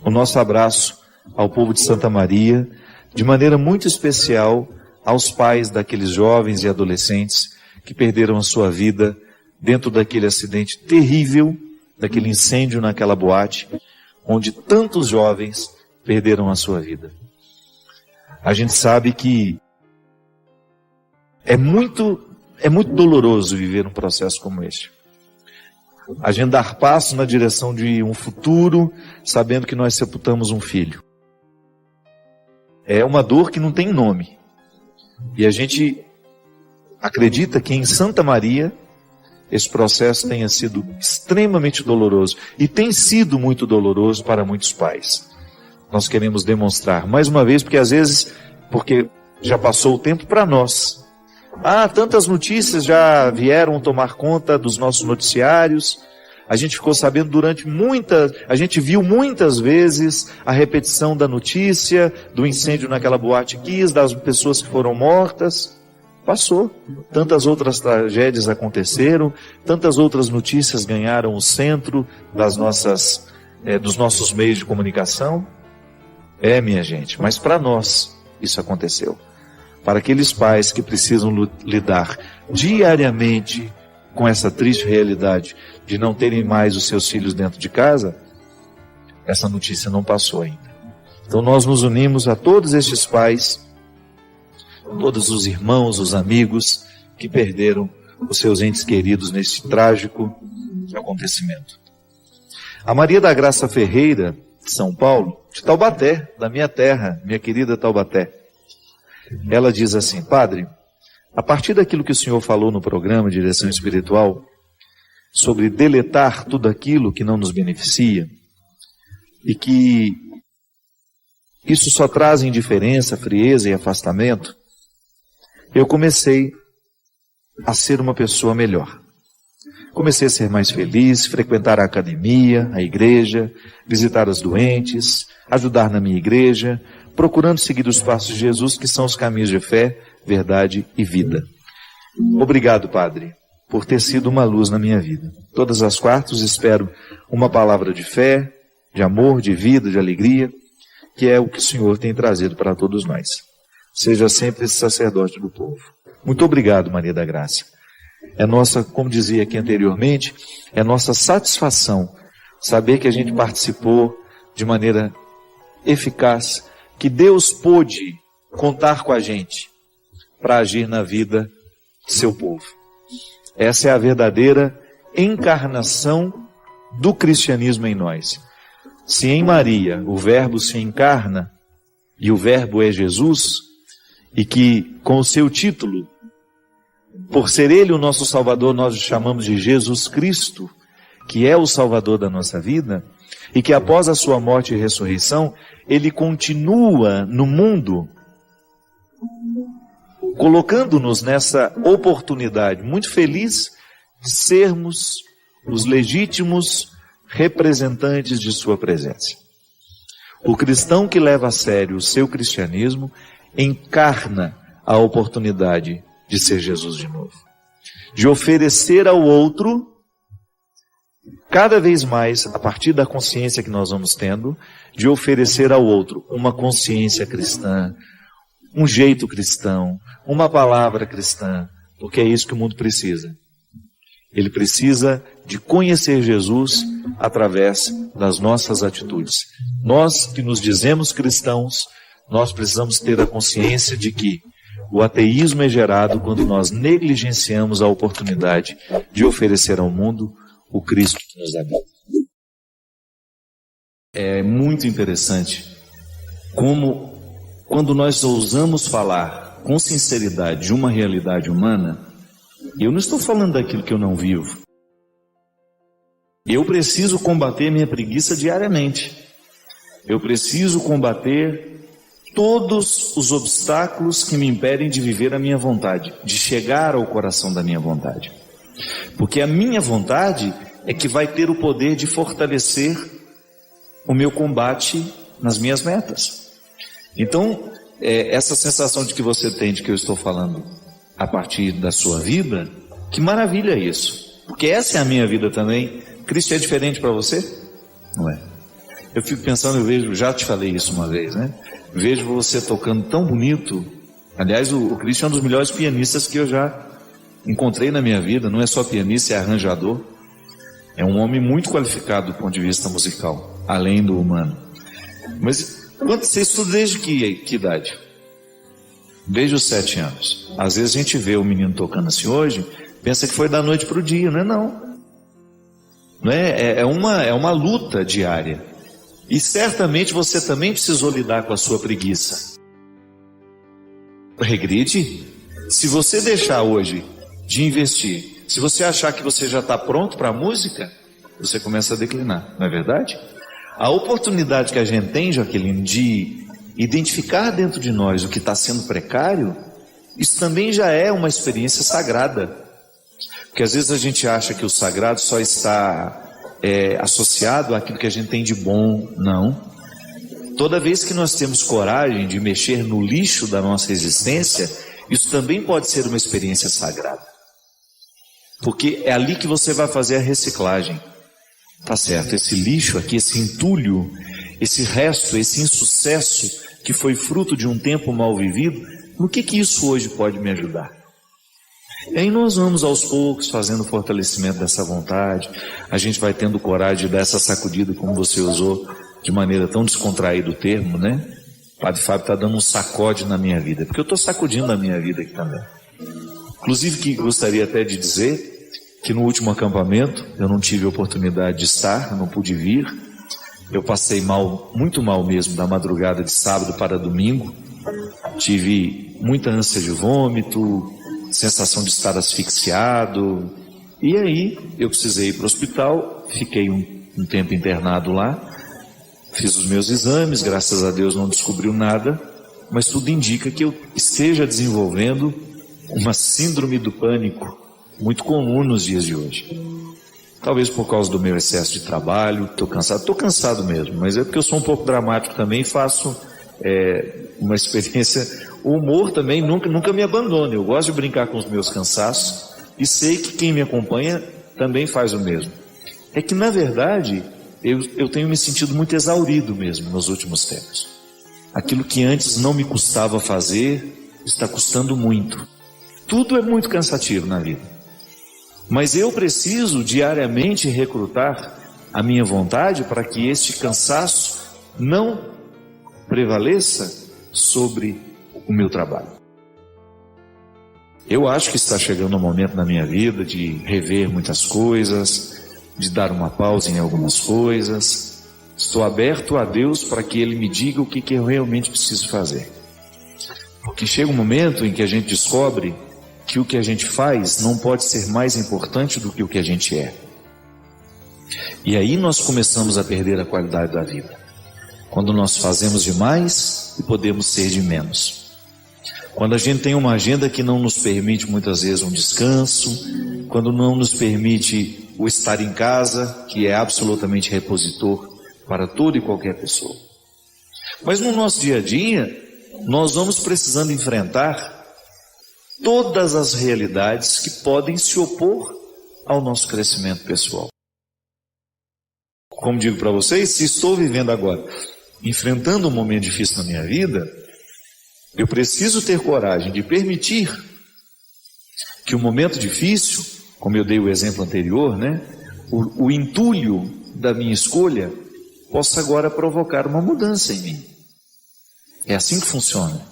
O nosso abraço ao povo de Santa Maria, de maneira muito especial aos pais daqueles jovens e adolescentes que perderam a sua vida dentro daquele acidente terrível, daquele incêndio naquela boate, onde tantos jovens perderam a sua vida. A gente sabe que é muito doloroso viver um processo como este. A gente dar passo na direção de um futuro, sabendo que nós sepultamos um filho. É uma dor que não tem nome. E a gente acredita que em Santa Maria esse processo tenha sido extremamente doloroso. E tem sido muito doloroso para muitos pais. Nós queremos demonstrar, mais uma vez, porque já passou o tempo para nós. Tantas notícias já vieram tomar conta dos nossos noticiários. A gente ficou sabendo a gente viu muitas vezes a repetição da notícia, do incêndio naquela boate Kiss, das pessoas que foram mortas. Passou. Tantas outras tragédias aconteceram, tantas outras notícias ganharam o centro dos nossos meios de comunicação. Minha gente, mas para nós isso aconteceu. Para aqueles pais que precisam lidar diariamente com essa triste realidade de não terem mais os seus filhos dentro de casa, essa notícia não passou ainda. Então nós nos unimos a todos estes pais, todos os irmãos, os amigos que perderam os seus entes queridos nesse trágico acontecimento. A Maria da Graça Ferreira, de São Paulo, de Taubaté, da minha terra, minha querida Taubaté, ela diz assim: Padre, a partir daquilo que o senhor falou no programa Direção Espiritual, sobre deletar tudo aquilo que não nos beneficia, e que isso só traz indiferença, frieza e afastamento, eu comecei a ser uma pessoa melhor. Comecei a ser mais feliz, frequentar a academia, a igreja, visitar os doentes, ajudar na minha igreja, procurando seguir os passos de Jesus, que são os caminhos de fé, verdade e vida. Obrigado, Padre, por ter sido uma luz na minha vida. Todas as quartas espero uma palavra de fé, de amor, de vida, de alegria, que é o que o Senhor tem trazido para todos nós. Seja sempre esse sacerdote do povo. Muito obrigado, Maria da Graça. É nossa, como dizia aqui anteriormente, é nossa satisfação saber que a gente participou de maneira eficaz, que Deus pôde contar com a gente para agir na vida de seu povo. Essa é a verdadeira encarnação do cristianismo em nós. Se em Maria o Verbo se encarna, e o Verbo é Jesus, e que com o seu título, por ser Ele o nosso Salvador, nós o chamamos de Jesus Cristo, que é o Salvador da nossa vida, e que após a sua morte e ressurreição, Ele continua no mundo, colocando-nos nessa oportunidade muito feliz de sermos os legítimos representantes de sua presença. O cristão que leva a sério o seu cristianismo encarna a oportunidade de ser Jesus de novo, de oferecer ao outro, cada vez mais, a partir da consciência que nós vamos tendo, de oferecer ao outro uma consciência cristã, um jeito cristão, uma palavra cristã, porque é isso que o mundo precisa. Ele precisa de conhecer Jesus através das nossas atitudes. Nós que nos dizemos cristãos, nós precisamos ter a consciência de que o ateísmo é gerado quando nós negligenciamos a oportunidade de oferecer ao mundo o Cristo que nos habita. É muito interessante como, quando nós ousamos falar com sinceridade de uma realidade humana, eu não estou falando daquilo que eu não vivo. Eu preciso combater minha preguiça diariamente. Eu preciso combater todos os obstáculos que me impedem de viver a minha vontade, de chegar ao coração da minha vontade. Porque a minha vontade é que vai ter o poder de fortalecer o meu combate nas minhas metas. Então, essa sensação de que você tem de que eu estou falando a partir da sua vida, que maravilha isso. Porque essa é a minha vida também. Cristo é diferente para você? Não é? Eu fico pensando, eu vejo, já te falei isso uma vez, né? Vejo você tocando tão bonito. Aliás, o Cristo é um dos melhores pianistas que eu já encontrei na minha vida. Não é só pianista, é arranjador. É um homem muito qualificado do ponto de vista musical, além do humano. Mas quando você estuda desde que idade? Desde os 7 anos. Às vezes a gente vê o menino tocando assim hoje, pensa que foi da noite para o dia, não é não. Não é? É uma luta diária. E certamente você também precisou lidar com a sua preguiça. Regride. Se você deixar hoje de investir, se você achar que você já está pronto para a música, você começa a declinar, não é verdade? A oportunidade que a gente tem, Jaqueline, de identificar dentro de nós o que está sendo precário, isso também já é uma experiência sagrada. Porque às vezes a gente acha que o sagrado só está associado àquilo que a gente tem de bom. Não. Toda vez que nós temos coragem de mexer no lixo da nossa existência, isso também pode ser uma experiência sagrada. Porque é ali que você vai fazer a reciclagem. Tá certo, esse lixo aqui, esse entulho, esse resto, esse insucesso que foi fruto de um tempo mal vivido, no que isso hoje pode me ajudar? E aí nós vamos aos poucos fazendo o fortalecimento dessa vontade, a gente vai tendo coragem de dar essa sacudida, como você usou de maneira tão descontraída o termo, né? O Padre Fábio está dando um sacode na minha vida, porque eu estou sacudindo a minha vida aqui também. Inclusive que gostaria até de dizer que no último acampamento eu não tive oportunidade de estar, não pude vir. Eu passei mal, muito mal mesmo, da madrugada de sábado para domingo. Tive muita ânsia de vômito, sensação de estar asfixiado. E aí eu precisei ir para o hospital, fiquei um tempo internado lá. Fiz os meus exames, graças a Deus não descobriu nada, mas tudo indica que eu esteja desenvolvendo uma síndrome do pânico, muito comum nos dias de hoje. Talvez por causa do meu excesso de trabalho, estou cansado mesmo, mas é porque eu sou um pouco dramático também e faço uma experiência. O humor também nunca me abandona. Eu gosto de brincar com os meus cansaços e sei que quem me acompanha também faz o mesmo. É que, na verdade, eu tenho me sentido muito exaurido mesmo nos últimos tempos. Aquilo que antes não me custava fazer, está custando muito. Tudo é muito cansativo na vida. Mas eu preciso diariamente recrutar a minha vontade para que este cansaço não prevaleça sobre o meu trabalho. Eu acho que está chegando um momento na minha vida de rever muitas coisas, de dar uma pausa em algumas coisas. Estou aberto a Deus para que Ele me diga o que eu realmente preciso fazer. Porque chega um momento em que a gente descobre que o que a gente faz não pode ser mais importante do que o que a gente é. E aí nós começamos a perder a qualidade da vida. Quando nós fazemos demais e podemos ser de menos. Quando a gente tem uma agenda que não nos permite muitas vezes um descanso, quando não nos permite o estar em casa, que é absolutamente repositor para toda e qualquer pessoa. Mas no nosso dia a dia, nós vamos precisando enfrentar todas as realidades que podem se opor ao nosso crescimento pessoal. Como digo para vocês, se estou vivendo agora, enfrentando um momento difícil na minha vida, eu preciso ter coragem de permitir que o momento difícil, como eu dei o exemplo anterior, o entulho da minha escolha, possa agora provocar uma mudança em mim. É assim que funciona.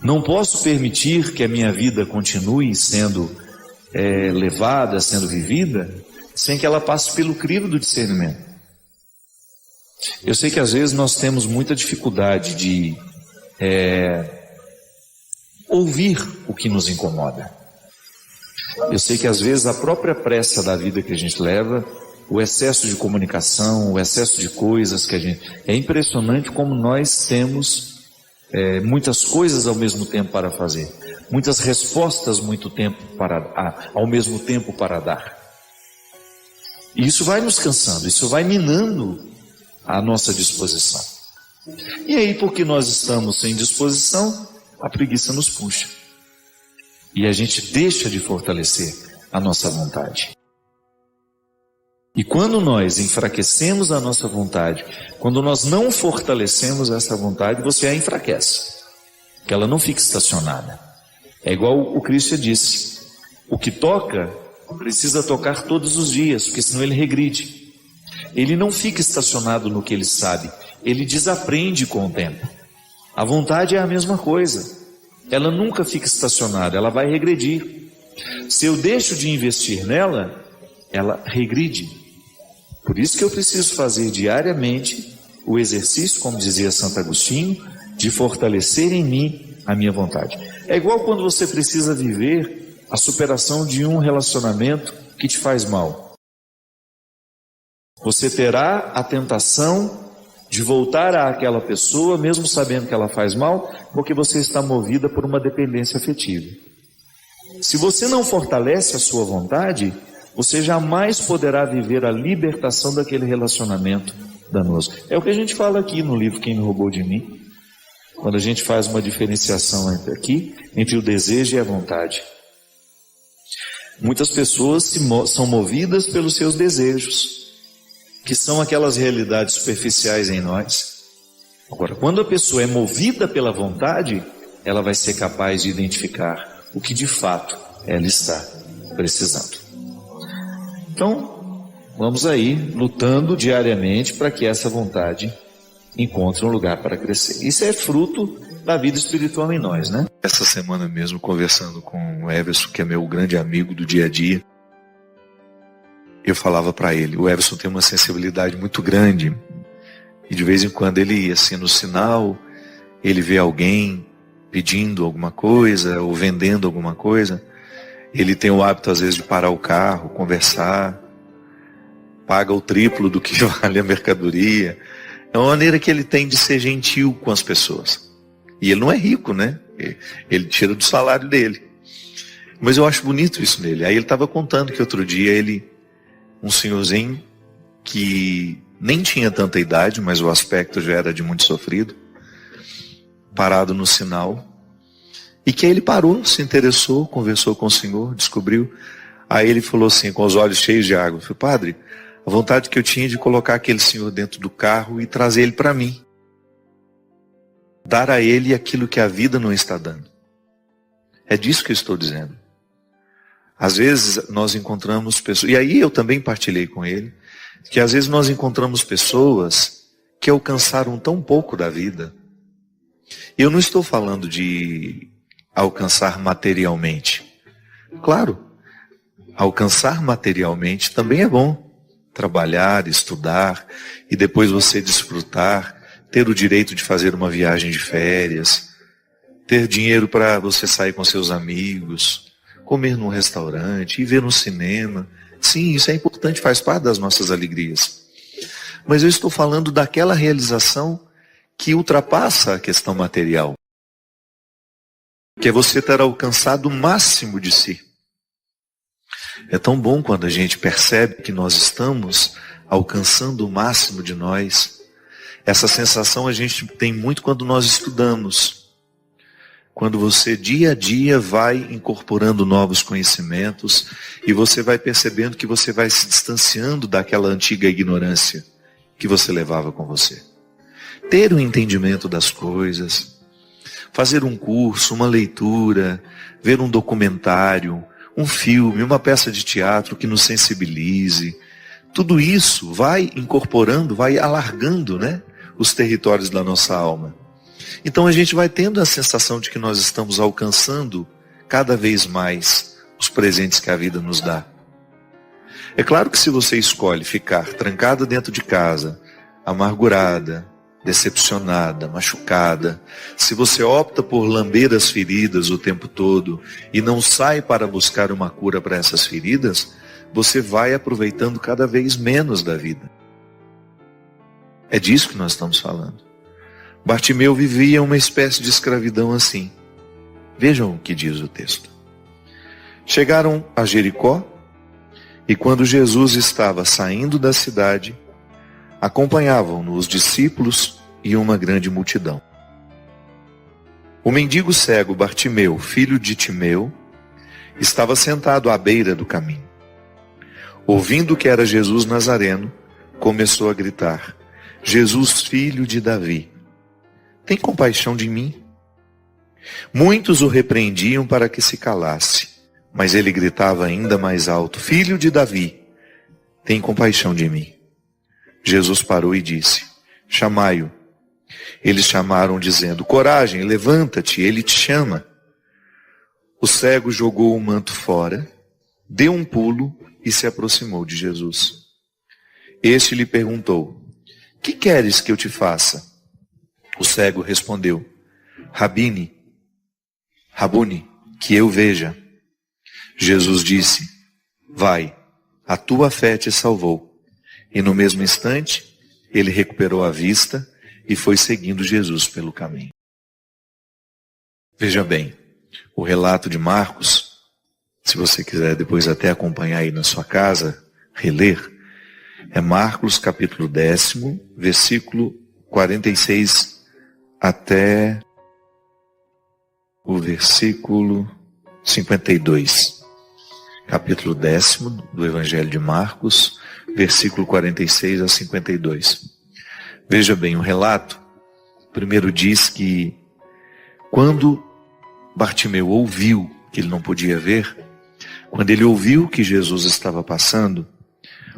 Não posso permitir que a minha vida continue sendo levada, sendo vivida, sem que ela passe pelo crivo do discernimento. Eu sei que às vezes nós temos muita dificuldade de ouvir o que nos incomoda. Eu sei que às vezes a própria pressa da vida que a gente leva, o excesso de comunicação, o excesso de coisas que a gente... É impressionante como nós temos muitas coisas ao mesmo tempo para fazer, muitas respostas ao mesmo tempo para dar. E isso vai nos cansando, isso vai minando a nossa disposição. E aí, porque nós estamos sem disposição, a preguiça nos puxa. E a gente deixa de fortalecer a nossa vontade. E quando nós enfraquecemos a nossa vontade, quando nós não fortalecemos essa vontade, você a enfraquece. Que ela não fica estacionada. É igual o Cristo disse. O que toca, precisa tocar todos os dias, porque senão ele regride. Ele não fica estacionado no que ele sabe. Ele desaprende com o tempo. A vontade é a mesma coisa. Ela nunca fica estacionada, ela vai regredir. Se eu deixo de investir nela, ela regride. Por isso que eu preciso fazer diariamente o exercício, como dizia Santo Agostinho, de fortalecer em mim a minha vontade. É igual quando você precisa viver a superação de um relacionamento que te faz mal. Você terá a tentação de voltar àquela pessoa, mesmo sabendo que ela faz mal, porque você está movida por uma dependência afetiva. Se você não fortalece a sua vontade, você jamais poderá viver a libertação daquele relacionamento danoso. É o que a gente fala aqui no livro Quem Me Roubou de Mim, quando a gente faz uma diferenciação entre o desejo e a vontade. Muitas pessoas são movidas pelos seus desejos, que são aquelas realidades superficiais em nós. Agora, quando a pessoa é movida pela vontade, ela vai ser capaz de identificar o que de fato ela está precisando. Então, vamos aí lutando diariamente para que essa vontade encontre um lugar para crescer. Isso é fruto da vida espiritual em nós, né? Essa semana mesmo, conversando com o Everson, que é meu grande amigo do dia a dia, eu falava para ele, o Everson tem uma sensibilidade muito grande, e de vez em quando ele, assim, no sinal, ele vê alguém pedindo alguma coisa, ou vendendo alguma coisa, ele tem o hábito às vezes de parar o carro, conversar, paga o triplo do que vale a mercadoria. É uma maneira que ele tem de ser gentil com as pessoas. E ele não é rico, né? Ele tira do salário dele. Mas eu acho bonito isso nele. Aí ele estava contando que outro dia um senhorzinho que nem tinha tanta idade, mas o aspecto já era de muito sofrido, parado no sinal, e que aí ele parou, se interessou, conversou com o Senhor, descobriu. Aí ele falou assim, com os olhos cheios de água, falei, padre, a vontade que eu tinha de colocar aquele senhor dentro do carro e trazer ele para mim. Dar a ele aquilo que a vida não está dando. É disso que eu estou dizendo. Às vezes nós encontramos pessoas, e aí eu também partilhei com ele, que às vezes nós encontramos pessoas que alcançaram tão pouco da vida. Eu não estou falando de alcançar materialmente. Claro, alcançar materialmente também é bom. Trabalhar, estudar e depois você desfrutar, ter o direito de fazer uma viagem de férias, ter dinheiro para você sair com seus amigos, comer num restaurante, ir ver no cinema. Sim, isso é importante, faz parte das nossas alegrias. Mas eu estou falando daquela realização que ultrapassa a questão material. Que é você ter alcançado o máximo de si. É tão bom quando a gente percebe que nós estamos alcançando o máximo de nós. Essa sensação a gente tem muito quando nós estudamos. Quando você dia a dia vai incorporando novos conhecimentos e você vai percebendo que você vai se distanciando daquela antiga ignorância que você levava com você. Ter um entendimento das coisas, fazer um curso, uma leitura, ver um documentário, um filme, uma peça de teatro que nos sensibilize. Tudo isso vai incorporando, vai alargando, os territórios da nossa alma. Então a gente vai tendo a sensação de que nós estamos alcançando cada vez mais os presentes que a vida nos dá. É claro que se você escolhe ficar trancada dentro de casa, amargurada, decepcionada, machucada, se você opta por lamber as feridas o tempo todo e não sai para buscar uma cura para essas feridas, você vai aproveitando cada vez menos da vida. É disso que nós estamos falando. Bartimeu vivia uma espécie de escravidão assim. Vejam o que diz o texto. Chegaram a Jericó e quando Jesus estava saindo da cidade, acompanhavam-no os discípulos e uma grande multidão. O mendigo cego Bartimeu, filho de Timeu, estava sentado à beira do caminho. Ouvindo que era Jesus Nazareno, começou a gritar: Jesus, filho de Davi, tem compaixão de mim? Muitos o repreendiam para que se calasse, mas ele gritava ainda mais alto: Filho de Davi, tem compaixão de mim. Jesus parou e disse: Chamai-o. Eles chamaram dizendo: Coragem, levanta-te, ele te chama. O cego jogou o manto fora, deu um pulo e se aproximou de Jesus. Este lhe perguntou: Que queres que eu te faça? O cego respondeu: Rabuni, que eu veja. Jesus disse: Vai, a tua fé te salvou. E no mesmo instante, ele recuperou a vista e foi seguindo Jesus pelo caminho. Veja bem, o relato de Marcos, se você quiser depois até acompanhar aí na sua casa, reler, é Marcos capítulo 10, versículo 46 até o versículo 52. Capítulo 10 do Evangelho de Marcos, versículo 46 a 52. Veja bem, o relato, primeiro diz que quando Bartimeu ouviu que ele não podia ver, quando ele ouviu que Jesus estava passando,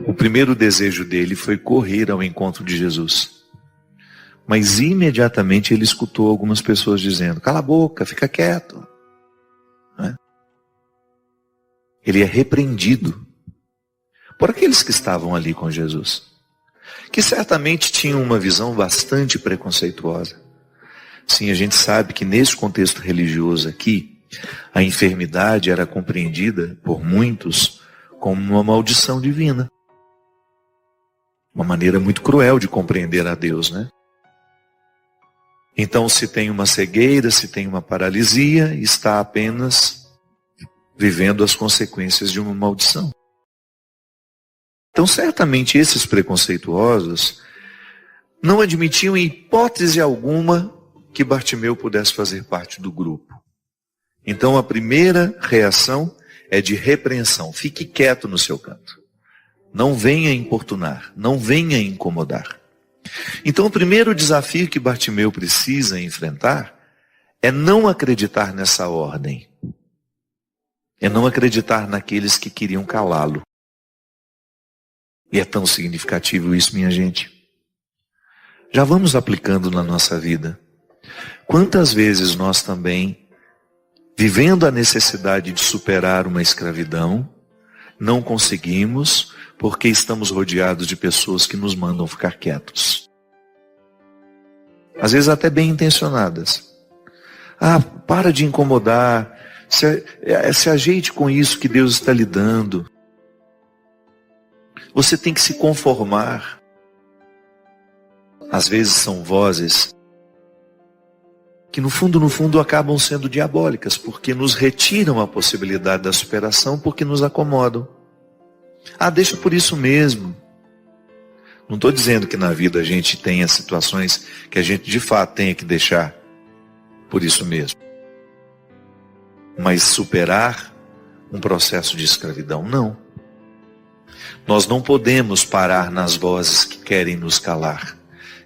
o primeiro desejo dele foi correr ao encontro de Jesus. Mas imediatamente ele escutou algumas pessoas dizendo: cala a boca, fica quieto. Ele é repreendido por aqueles que estavam ali com Jesus, que certamente tinham uma visão bastante preconceituosa. Sim, a gente sabe que nesse contexto religioso aqui, a enfermidade era compreendida por muitos como uma maldição divina. Uma maneira muito cruel de compreender a Deus, Então, se tem uma cegueira, se tem uma paralisia, está apenas vivendo as consequências de uma maldição. Então, certamente esses preconceituosos não admitiam em hipótese alguma que Bartimeu pudesse fazer parte do grupo. Então, a primeira reação é de repreensão. Fique quieto no seu canto. Não venha importunar, não venha incomodar. Então, o primeiro desafio que Bartimeu precisa enfrentar é não acreditar nessa ordem. É não acreditar naqueles que queriam calá-lo. E é tão significativo isso, minha gente. Já vamos aplicando na nossa vida. Quantas vezes nós também, vivendo a necessidade de superar uma escravidão, não conseguimos porque estamos rodeados de pessoas que nos mandam ficar quietos. Às vezes até bem intencionadas. Ah, para de incomodar, se ajeite com isso que Deus está lhe dando. Você tem que se conformar. Às vezes são vozes que no fundo acabam sendo diabólicas, porque nos retiram a possibilidade da superação, porque nos acomodam. Ah, deixa por isso mesmo. Não estou dizendo que na vida a gente tenha situações que a gente de fato tenha que deixar por isso mesmo. Mas superar um processo de escravidão, não. Nós não podemos parar nas vozes que querem nos calar,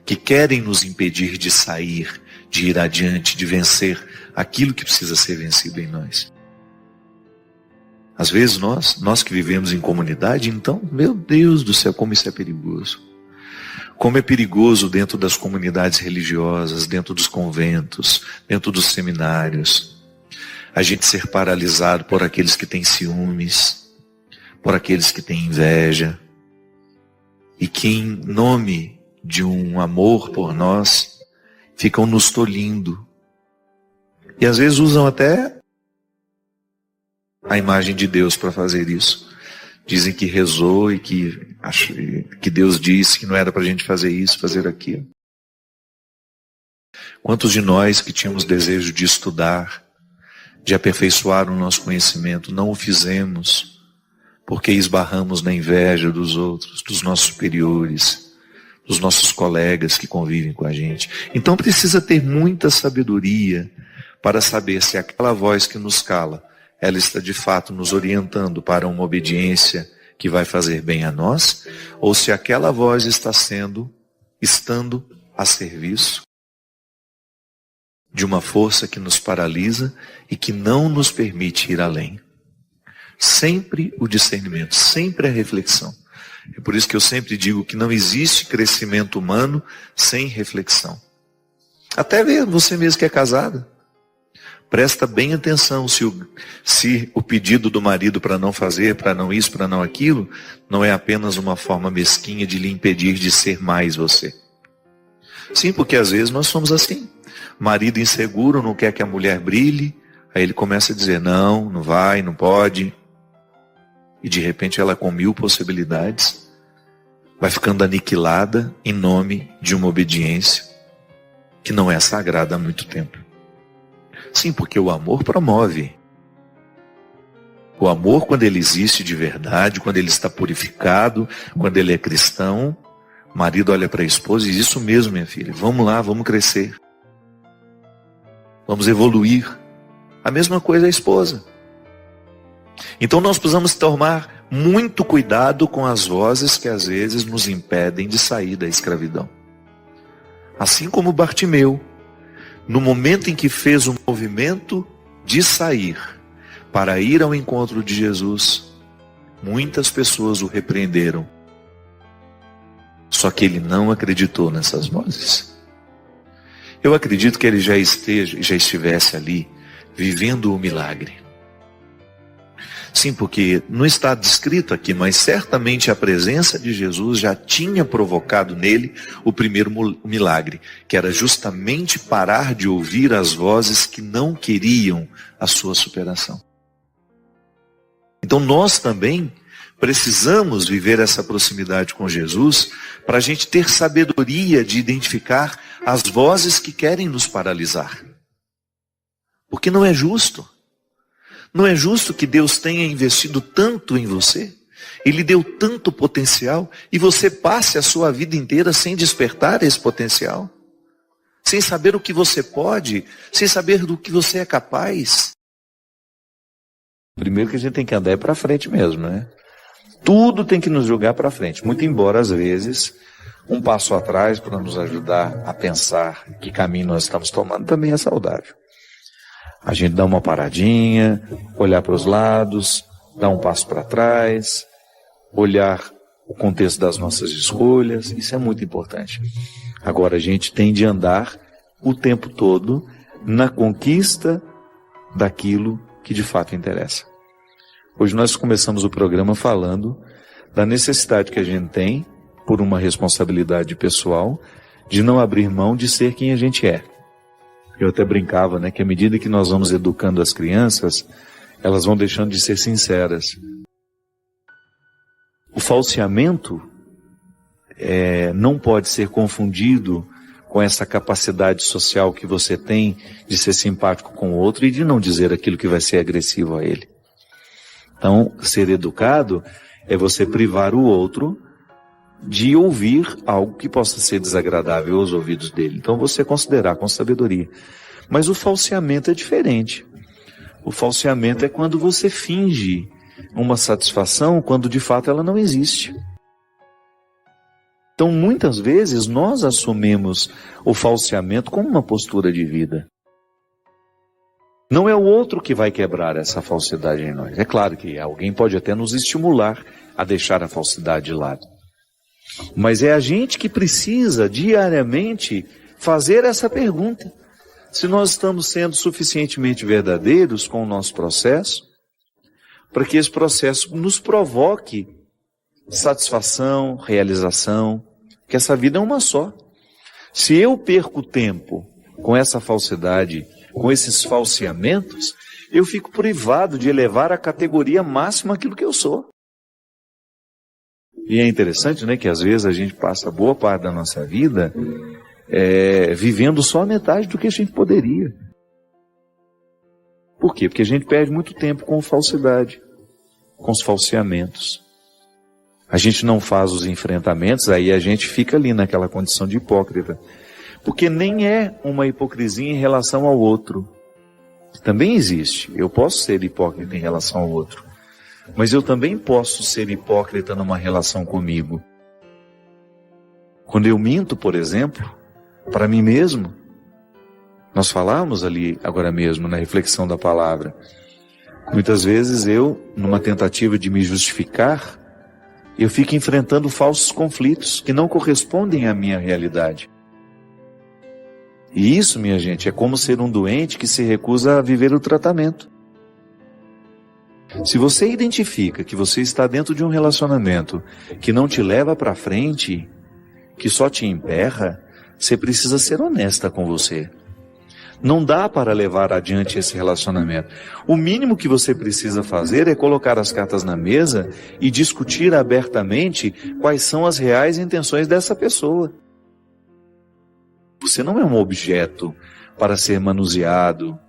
que querem nos impedir de sair, de ir adiante, de vencer aquilo que precisa ser vencido em nós. Às vezes nós que vivemos em comunidade, então, meu Deus do céu, como isso é perigoso. Como é perigoso dentro das comunidades religiosas, dentro dos conventos, dentro dos seminários, a gente ser paralisado por aqueles que têm ciúmes, por aqueles que têm inveja, e que em nome de um amor por nós, ficam nos tolhindo. E às vezes usam até a imagem de Deus para fazer isso. Dizem que rezou e que Deus disse que não era para a gente fazer isso, fazer aquilo. Quantos de nós que tínhamos desejo de estudar, de aperfeiçoar o nosso conhecimento, não o fizemos porque esbarramos na inveja dos outros, dos nossos superiores, dos nossos colegas que convivem com a gente. Então precisa ter muita sabedoria para saber se aquela voz que nos cala, ela está de fato nos orientando para uma obediência que vai fazer bem a nós, ou se aquela voz está estando a serviço de uma força que nos paralisa e que não nos permite ir além. Sempre o discernimento, sempre a reflexão. É por isso que eu sempre digo que não existe crescimento humano sem reflexão. Até você mesmo que é casada. Presta bem atenção se o pedido do marido para não fazer, para não isso, para não aquilo, não é apenas uma forma mesquinha de lhe impedir de ser mais você. Sim, porque às vezes nós somos assim. Marido inseguro não quer que a mulher brilhe, aí ele começa a dizer não vai, não pode. E de repente ela com 1000 possibilidades vai ficando aniquilada em nome de uma obediência que não é sagrada há muito tempo. Sim, porque o amor promove. O amor, quando ele existe de verdade, quando ele está purificado, quando ele é cristão, o marido olha para a esposa e diz, isso mesmo, minha filha, vamos lá, vamos crescer. Vamos evoluir. A mesma coisa a esposa. Então nós precisamos tomar muito cuidado com as vozes que às vezes nos impedem de sair da escravidão. Assim como Bartimeu, no momento em que fez o movimento de sair para ir ao encontro de Jesus, muitas pessoas o repreenderam. Só que ele não acreditou nessas vozes. Eu acredito que ele já estivesse ali, vivendo o milagre. Sim, porque não está descrito aqui, mas certamente a presença de Jesus já tinha provocado nele o primeiro milagre, que era justamente parar de ouvir as vozes que não queriam a sua superação. Então nós também precisamos viver essa proximidade com Jesus para a gente ter sabedoria de identificar as vozes que querem nos paralisar. Porque não é justo. Não é justo que Deus tenha investido tanto em você, Ele deu tanto potencial e você passe a sua vida inteira sem despertar esse potencial, sem saber o que você pode, sem saber do que você é capaz. Primeiro que a gente tem que andar é para frente mesmo, né? Tudo tem que nos jogar para frente, muito embora às vezes um passo atrás para nos ajudar a pensar que caminho nós estamos tomando também é saudável. A gente dá uma paradinha, olhar para os lados, dar um passo para trás, olhar o contexto das nossas escolhas, isso é muito importante. Agora a gente tem de andar o tempo todo na conquista daquilo que de fato interessa. Hoje nós começamos o programa falando da necessidade que a gente tem, por uma responsabilidade pessoal, de não abrir mão de ser quem a gente é. Eu até brincava, né, que à medida que nós vamos educando as crianças, elas vão deixando de ser sinceras. O falseamento não pode ser confundido com essa capacidade social que você tem de ser simpático com o outro e de não dizer aquilo que vai ser agressivo a ele. Então, ser educado é você privar o outro de ouvir algo que possa ser desagradável aos ouvidos dele. Então, você considerar com sabedoria. Mas o falseamento é diferente. O falseamento é quando você finge uma satisfação quando de fato ela não existe. Então, muitas vezes, nós assumimos o falseamento como uma postura de vida. Não é o outro que vai quebrar essa falsidade em nós. É claro que alguém pode até nos estimular a deixar a falsidade de lado. Mas é a gente que precisa diariamente fazer essa pergunta. Se nós estamos sendo suficientemente verdadeiros com o nosso processo, para que esse processo nos provoque satisfação, realização, que essa vida é uma só. Se eu perco tempo com essa falsidade, com esses falseamentos, eu fico privado de elevar à categoria máxima aquilo que eu sou. E é interessante, né, que às vezes a gente passa boa parte da nossa vida vivendo só a metade do que a gente poderia. Por quê? Porque a gente perde muito tempo com falsidade, com os falseamentos. A gente não faz os enfrentamentos, aí a gente fica ali naquela condição de hipócrita. Porque nem é uma hipocrisia em relação ao outro. Também existe. Eu posso ser hipócrita em relação ao outro. Mas eu também posso ser hipócrita numa relação comigo. Quando eu minto, por exemplo, para mim mesmo, nós falamos ali agora mesmo na reflexão da palavra, muitas vezes eu, numa tentativa de me justificar, eu fico enfrentando falsos conflitos que não correspondem à minha realidade. E isso, minha gente, é como ser um doente que se recusa a viver o tratamento. Se você identifica que você está dentro de um relacionamento que não te leva para frente, que só te emperra, você precisa ser honesta com você. Não dá para levar adiante esse relacionamento. O mínimo que você precisa fazer é colocar as cartas na mesa e discutir abertamente quais são as reais intenções dessa pessoa. Você não é um objeto para ser manuseado,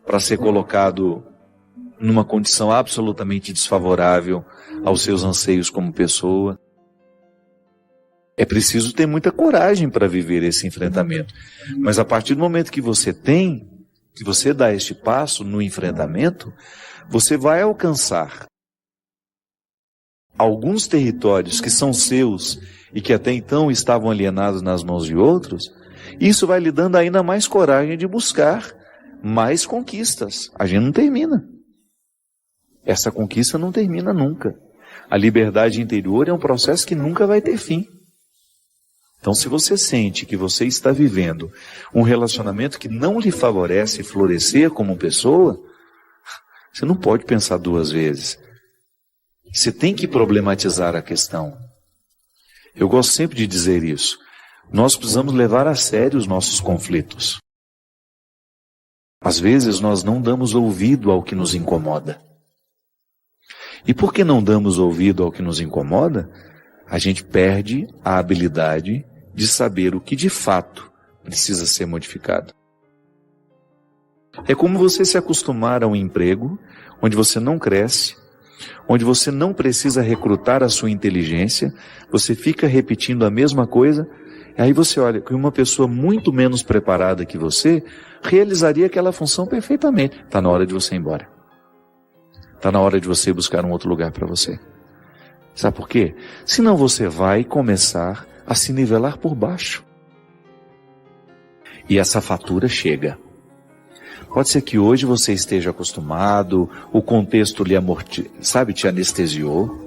para ser colocado numa condição absolutamente desfavorável aos seus anseios como pessoa. É preciso ter muita coragem para viver esse enfrentamento. Mas a partir do momento que você dá este passo no enfrentamento, você vai alcançar alguns territórios que são seus e que até então estavam alienados nas mãos de outros. Isso vai lhe dando ainda mais coragem de buscar mais conquistas. A gente não termina. Essa conquista não termina nunca. A liberdade interior é um processo que nunca vai ter fim. Então, se você sente que você está vivendo um relacionamento que não lhe favorece florescer como pessoa, você não pode pensar duas vezes. Você tem que problematizar a questão. Eu gosto sempre de dizer isso. Nós precisamos levar a sério os nossos conflitos. Às vezes nós não damos ouvido ao que nos incomoda. E por que não damos ouvido ao que nos incomoda? A gente perde a habilidade de saber o que de fato precisa ser modificado. É como você se acostumar a um emprego onde você não cresce, onde você não precisa recrutar a sua inteligência, você fica repetindo a mesma coisa, aí você olha que uma pessoa muito menos preparada que você realizaria aquela função perfeitamente. Está na hora de você ir embora. Está na hora de você buscar um outro lugar para você. Sabe por quê? Senão você vai começar a se nivelar por baixo. E essa fatura chega. Pode ser que hoje você esteja acostumado, o contexto lhe te anestesiou,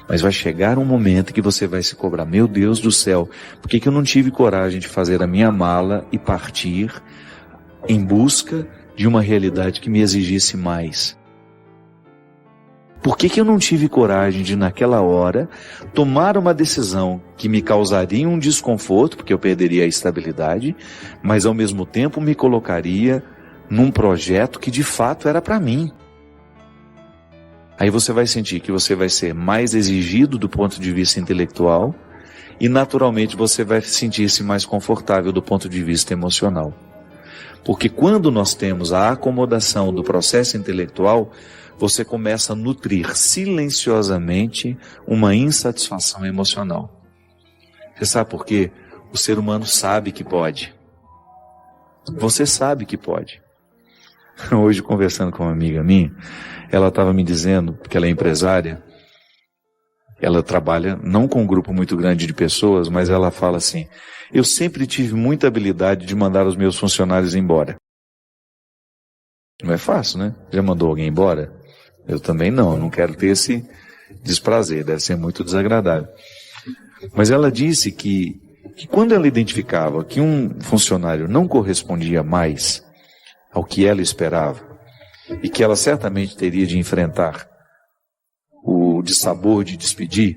mas vai chegar um momento que você vai se cobrar: meu Deus do céu, por que eu não tive coragem de fazer a minha mala e partir em busca de uma realidade que me exigisse mais? Por que eu não tive coragem de, naquela hora, tomar uma decisão que me causaria um desconforto, porque eu perderia a estabilidade, mas ao mesmo tempo me colocaria num projeto que de fato era para mim? Aí você vai sentir que você vai ser mais exigido do ponto de vista intelectual e naturalmente você vai sentir-se mais confortável do ponto de vista emocional. Porque quando nós temos a acomodação do processo intelectual, você começa a nutrir silenciosamente uma insatisfação emocional. Você sabe por quê? O ser humano sabe que pode. Você sabe que pode. Hoje, conversando com uma amiga minha, ela estava me dizendo, porque ela é empresária, ela trabalha não com um grupo muito grande de pessoas, mas ela fala assim: eu sempre tive muita habilidade de mandar os meus funcionários embora. Não é fácil, né? Já mandou alguém embora? Eu também não quero ter esse desprazer, deve ser muito desagradável. Mas ela disse que quando ela identificava que um funcionário não correspondia mais ao que ela esperava, e que ela certamente teria de enfrentar o dissabor de despedir,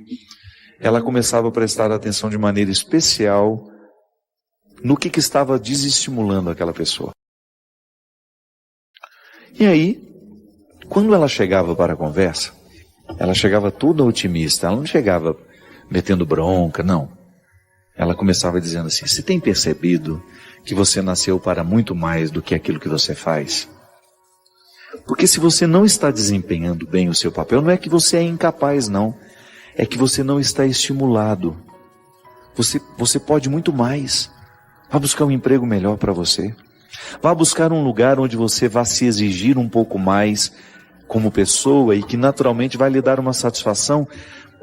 ela começava a prestar atenção de maneira especial no que estava desestimulando aquela pessoa. E aí, quando ela chegava para a conversa, ela chegava toda otimista, ela não chegava metendo bronca, não. Ela começava dizendo assim: você tem percebido que você nasceu para muito mais do que aquilo que você faz? Porque se você não está desempenhando bem o seu papel, não é que você é incapaz, não. É que você não está estimulado. Você pode muito mais. Vá buscar um emprego melhor para você. Vá buscar um lugar onde você vá se exigir um pouco mais como pessoa e que naturalmente vai lhe dar uma satisfação,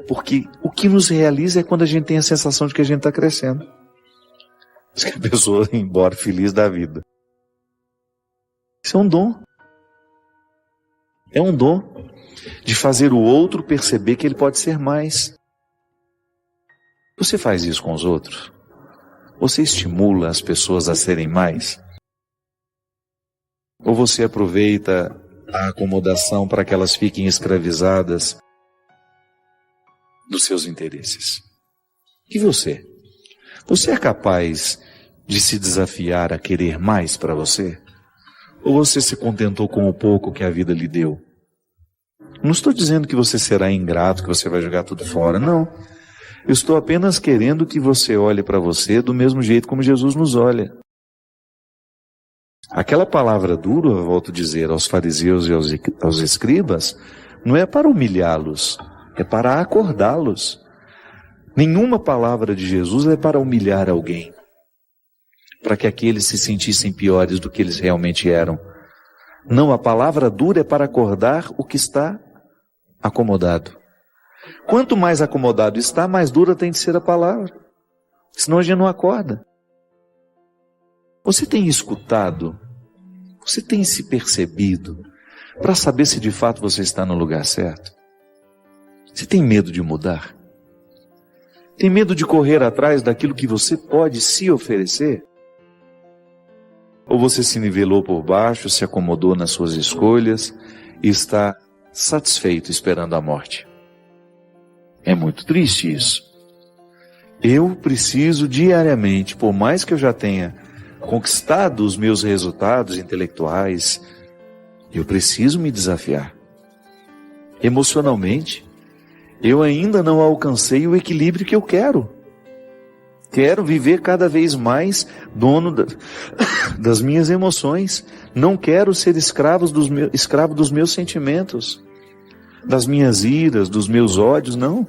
porque o que nos realiza é quando a gente tem a sensação de que a gente está crescendo. Que a pessoa vai embora feliz da vida. Isso é um dom. É um dom de fazer o outro perceber que ele pode ser mais. Você faz isso com os outros? Você estimula as pessoas a serem mais? Ou você aproveita a acomodação para que elas fiquem escravizadas dos seus interesses? E você? Você é capaz de se desafiar a querer mais para você? Ou você se contentou com o pouco que a vida lhe deu? Não estou dizendo que você será ingrato, que você vai jogar tudo fora, não. Eu estou apenas querendo que você olhe para você do mesmo jeito como Jesus nos olha. Aquela palavra dura, eu volto a dizer, aos fariseus e aos escribas, não é para humilhá-los, é para acordá-los. Nenhuma palavra de Jesus é para humilhar alguém, para que aqueles se sentissem piores do que eles realmente eram. Não, a palavra dura é para acordar o que está acomodado. Quanto mais acomodado está, mais dura tem de ser a palavra. Senão a gente não acorda. Você tem escutado? Você tem se percebido para saber se de fato você está no lugar certo? Você tem medo de mudar? Tem medo de correr atrás daquilo que você pode se oferecer? Ou você se nivelou por baixo, se acomodou nas suas escolhas e está satisfeito esperando a morte? É muito triste isso. Eu preciso diariamente, por mais que eu já tenha conquistado os meus resultados intelectuais, eu preciso me desafiar. Emocionalmente, eu ainda não alcancei o equilíbrio que eu quero. Quero viver cada vez mais dono das minhas emoções. Não quero ser escravo dos meus sentimentos. das minhas iras, dos meus ódios, não.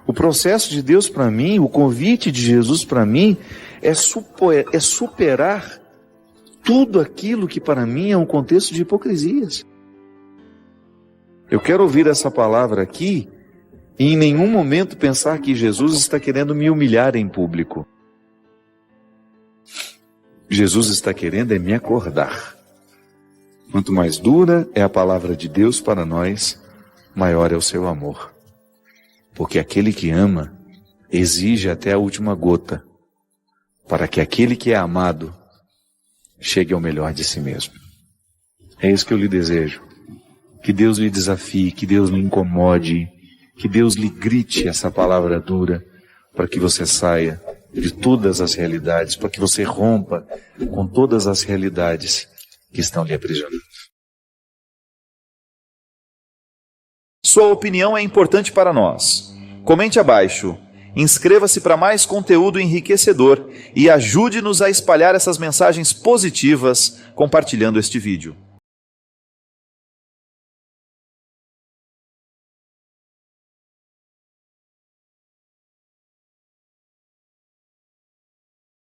O processo de Deus para mim, o convite de Jesus para mim, é superar tudo aquilo que para mim é um contexto de hipocrisias. Eu quero ouvir essa palavra aqui e em nenhum momento pensar que Jesus está querendo me humilhar em público. Jesus está querendo é me acordar. Quanto mais dura é a palavra de Deus para nós, maior é o seu amor. Porque aquele que ama exige até a última gota, para que aquele que é amado chegue ao melhor de si mesmo. É isso que eu lhe desejo. Que Deus lhe desafie, que Deus lhe incomode, que Deus lhe grite essa palavra dura, para que você saia de todas as realidades, para que você rompa com todas as realidades que estão lhe aprisionando. Sua opinião é importante para nós. Comente abaixo. Inscreva-se para mais conteúdo enriquecedor e ajude-nos a espalhar essas mensagens positivas compartilhando este vídeo.